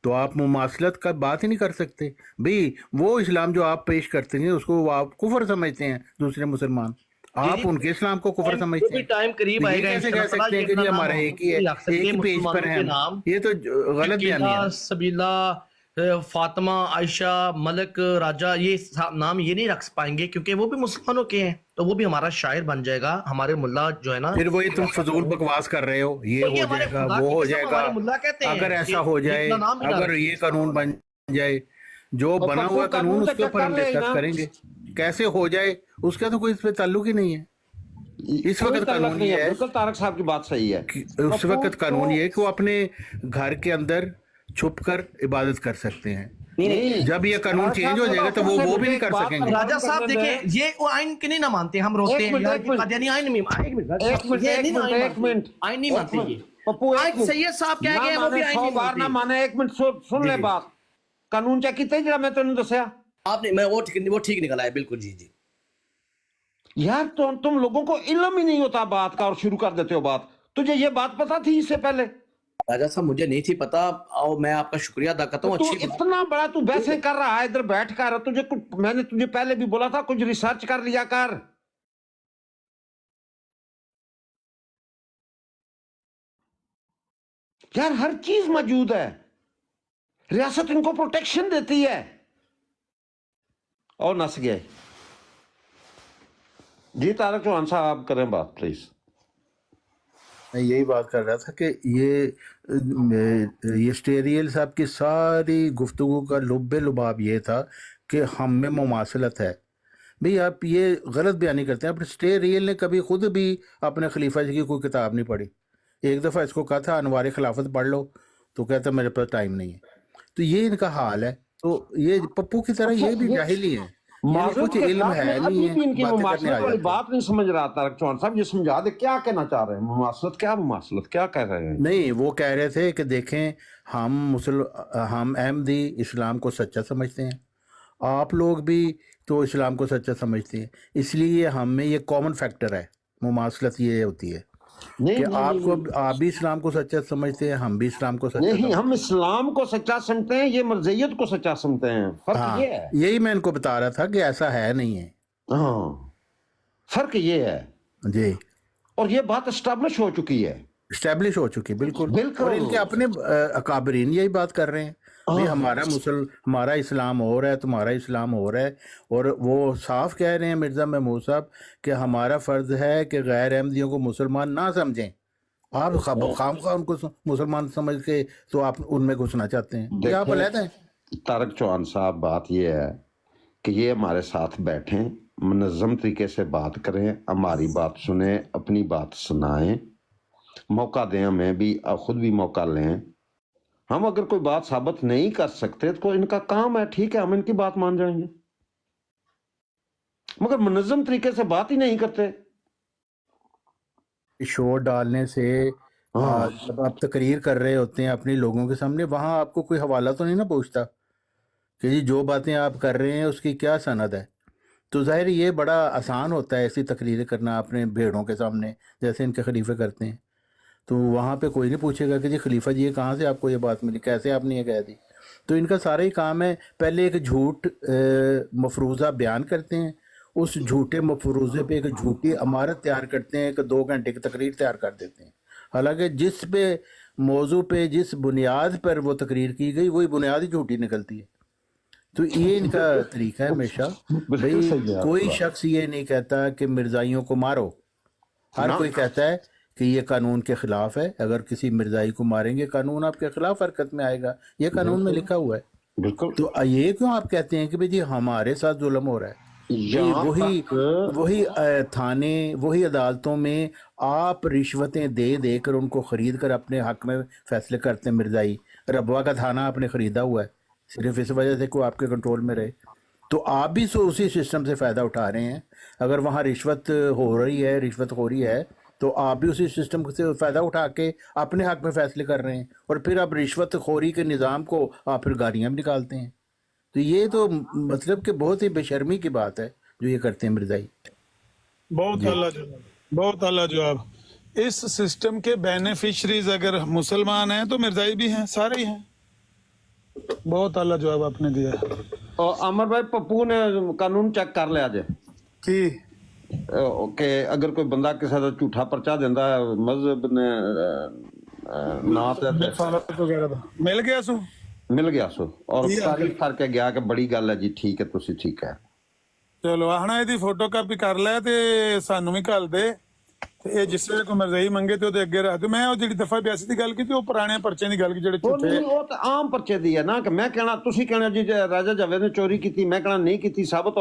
तो आप मुमासलत का बात ही नहीं कर सकते भाई। वो इस्लाम जो आप पेश करते हैं उसको आप कुफर समझते हैं, दूसरे मुसलमान आप उनके इस्लाम को कुफर समझते हैं। टाइम करीब आएगा, कैसे कह सकते हैं कि हमारा एक ही है, एक ही पेज पर है? ये तो गलत बयानी है। सबीला फातिमा, आयशा, मलक, राजा, ये नाम ये नहीं रख पाएंगे क्योंकि वो भी मुसलमानों के हैं, तो वो भी हमारा शायर बन जाएगा, हमारे मुल्ला जो है ना। फिर वही तुम फजूल बकवास कर रहे हो, ये तो हो हमारे जाएगा, खुदा वो की हो कसम जाएगा। हमारे मुल्ला कहते हैं अगर ऐसा कि हो जाए, जितना नाम भी ना अगर ये कानून बन जाए, जो बना हुआ कानून, उसके ऊपर हम डिस्कस करेंगे। कैसे हो जाए उसका तो कोई इस पे ताल्लुक ही नहीं है। इस वक्त कानून ये है, बिल्कुल तारक साहब की बात सही है। उस वक्त कानून ये है कि वो अपने घर के अंदर छुप कर इबादत कर सकते हैं। जब ये कानून चेंज हो जाएगा तो वो भी नहीं कर सकेंगे। राजा साहब देखें, ये वो आइन के नहीं ना मानते, हम रोते हैं यार कि कादियानी आइन में एक मिनट आइन नहीं मानते ये। पप्पू, आज सैयद साहब कह गए वो भी आइन नहीं बार ना मानते। माने, एक मिनट सुन ले बात। कानून चा कीता जरा मैं तेन दसया आपने, मैं वो ठीक निकला है, बिल्कुल जी जी। यार, तुम लोगों को इल्म ही नहीं होता बात का और शुरू कर देते हो बात। तुझे ये बात पता थी इससे पहले? राजा साहब मुझे नहीं थी पता, और मैं आपका शुक्रिया अदा करता हूँ। तू इतना बड़ा तू वैसे कर रहा है, इधर बैठ कर, मैंने तुझे पहले भी बोला था कुछ रिसर्च कर लिया कर। यार हर चीज मौजूद है, रियासत इनको प्रोटेक्शन देती है। और नस गए जी। तारक चौहान साहब करें बात प्लीज। मैं यही बात कर रहा था कि ये स्टेरियल साहब की सारी गुफ्तगू का लुब्बे लुबाब ये था कि हम में मुमासलत है। भाई आप ये गलत बयानी करते हैं। अपने स्टेरियल ने कभी खुद भी अपने खलीफा जी की कोई किताब नहीं पढ़ी। एक दफ़ा इसको कहा था अनवार खिलाफत पढ़ लो, तो कहता मेरे पास टाइम नहीं है। तो ये इनका हाल है। तो ये पप्पू की तरह ये भी जाहिली है, कुछ इल्म है नहीं है, बातें करने आ जाते हैं। बात नहीं समझ रहा तारक चौहान साहब, ये समझा दे क्या कहना चाह रहे हैं। मुमासलत क्या कह रहे हैं? नहीं, वो कह रहे थे कि देखें हम अहमदी इस्लाम को सच्चा समझते हैं, आप लोग भी तो इस्लाम को सच्चा समझते हैं, इसलिए हम में ये कॉमन फैक्टर है। मुमासलत ये होती है कि आप भी इस्लाम को सच्चा समझते हैं, हम भी इस्लाम को सच्चा नहीं, हम इस्लाम को सच्चा समझते हैं, ये मर्जियत को सच्चा समझते हैं। फर्क हाँ, ये है। यही मैं इनको बता रहा था कि ऐसा है नहीं है। हाँ, फर्क ये है जी। और ये बात एस्टैब्लिश हो चुकी है, इस्टेब्लिश हो चुकी, बिल्कुल। और इनके अपने अकाबरीन यही बात कर रहे हैं, भाई हमारा इस्लाम हो रहा है, तुम्हारा इस्लाम हो रहा है। और वो साफ कह रहे हैं मिर्ज़ा महमूद साहब कि हमारा फ़र्ज़ है कि गैर अहमदियों को मुसलमान ना समझें। आप खामखा उनको मुसलमान समझ के तो आप उनमें घुसना चाहते हैं, क्या आप अलग हैं? तारक चौहान साहब, बात ये है कि ये हमारे साथ बैठें, मुनज़्ज़म तरीके से बात करें, हमारी बात सुने, अपनी बात सुनाएं, मौका दें, हमें भी, खुद भी मौका लें। हम अगर कोई बात साबित नहीं कर सकते तो इनका काम है, ठीक है, हम इनकी बात मान जाएंगे, मगर मुनज़्ज़म तरीके से बात ही नहीं करते। शोर डालने से जब आप तकरीर कर रहे होते हैं अपने लोगों के सामने, वहाँ आपको कोई हवाला तो नहीं ना पूछता कि जी जो बातें आप कर रहे हैं उसकी क्या सनद है। तो ज़ाहिर ये बड़ा आसान होता है ऐसी तकरीरें करना अपने भेड़ों के सामने, जैसे इनके खलीफे करते हैं। तो वहाँ पे कोई नहीं पूछेगा कि जी खलीफा जी ये कहाँ से आपको ये बात मिली, कैसे आपने ये कह दी। तो इनका सारा ही काम है, पहले एक झूठ मफरूज़ा बयान करते हैं, उस झूठे मफरूज़े पे एक झूठी इमारत तैयार करते हैं, एक 2 घंटे की तकरीर तैयार कर देते हैं। हालांकि जिस पे मौजू पे जिस बुनियाद पर वो तकरीर की गई वही बुनियाद ही झूठी निकलती है। तो ये इनका तरीका है हमेशा। भाई कोई शख्स ये नहीं कहता कि मिर्ज़ाइयों को मारो, हर कोई कहता है कि ये कानून के खिलाफ है, अगर किसी मिर्ज़ाई को मारेंगे कानून आपके खिलाफ हरकत में आएगा, ये कानून में लिखा हुआ है। बिल्कुल। तो ये क्यों आप कहते हैं कि भाई जी हमारे साथ जुल्म हो रहा है? वही थाने, वही अदालतों में आप रिश्वतें दे देकर उनको खरीद कर अपने हक में फैसले करते हैं। मिर्ज़ाई रबवा का थाना आपने खरीदा हुआ है सिर्फ इस वजह से कोई आपके कंट्रोल में रहे। तो आप भी उसी सिस्टम से फ़ायदा उठा रहे हैं। अगर वहाँ रिश्वत हो रही है, रिश्वत हो रही है, तो आप भी उसी सिस्टम से फ़ायदा उठा के अपने हक में फ़ैसले कर रहे हैं, और फिर आप रिश्वत खोरी के निज़ाम को आप फिर गालियाँ भी निकालते हैं। तो ये तो मतलब कि बहुत ही बेशर्मी की बात है जो ये करते हैं मिर्ज़ाई। बहुत आला जवाब, बहुत आला जवाब। इस सिस्टम के बेनिफिशरीज अगर मुसलमान हैं तो मिर्ज़ाई भी हैं, सारे ही हैं। बहुत आला जवाब आपने दिया। और अमर भाई, पप्पू ने कानून चेक कर लिया जे कि अगर कोई बंदा किसी का झूठा पर्चा देता है मजहब ने ना ते वगैरह मिल गया सू ਮਿਲ ਗਿਆ ਸੋ ਔਰ ਜੀ, ਤਾਰੀਫ ਕਰਕੇ ਗਿਆ ਕਿ ਬੜੀ ਗੱਲ ਹੈ ਜੀ, ਠੀਕ ਹੈ, ਤੁਸੀਂ ਠੀਕ ਹੈ। ਚਲੋ ਆਹਣਾ ਇਹਦੀ ਫੋਟੋ ਕਾਪੀ ਕਰ ਲੈ ਤੇ ਸਾਨੂੰ ਵੀ ਘੱਲ ਦੇ, ਤੇ ਇਹ ਜਿਸ ਵੇਲੇ ਕੋਈ ਮਰਜ਼ਈ ਮੰਗੇ ਤੇ ਉਹਦੇ ਅੱਗੇ ਰੱਖ ਦੇ। ਮੈਂ ਉਹ ਜਿਹੜੀ ਦਫਾ 82 ਦੀ ਗੱਲ ਕੀਤੀ, ਉਹ ਪੁਰਾਣੇ ਪਰਚੇ ਦੀ ਗੱਲ ਕੀਤੀ ਜਿਹੜੇ ਉਹ ਝੂਠੇ। ਨਹੀਂ, ਉਹ ਤਾਂ ਆਮ ਪਰਚੇ ਦੀ ਹੈ ਨਾ, ਕਿ ਮੈਂ ਕਹਿਣਾ ਤੁਸੀਂ ਕਹਿਣਾ ਜੀ ਰਾਜਾ ਜਾਵੇਦ ਨੇ ਚੋਰੀ ਕੀਤੀ, ਮੈਂ ਕਹਿਣਾ ਨਹੀਂ ਕੀਤੀ, ਸਾਬਤ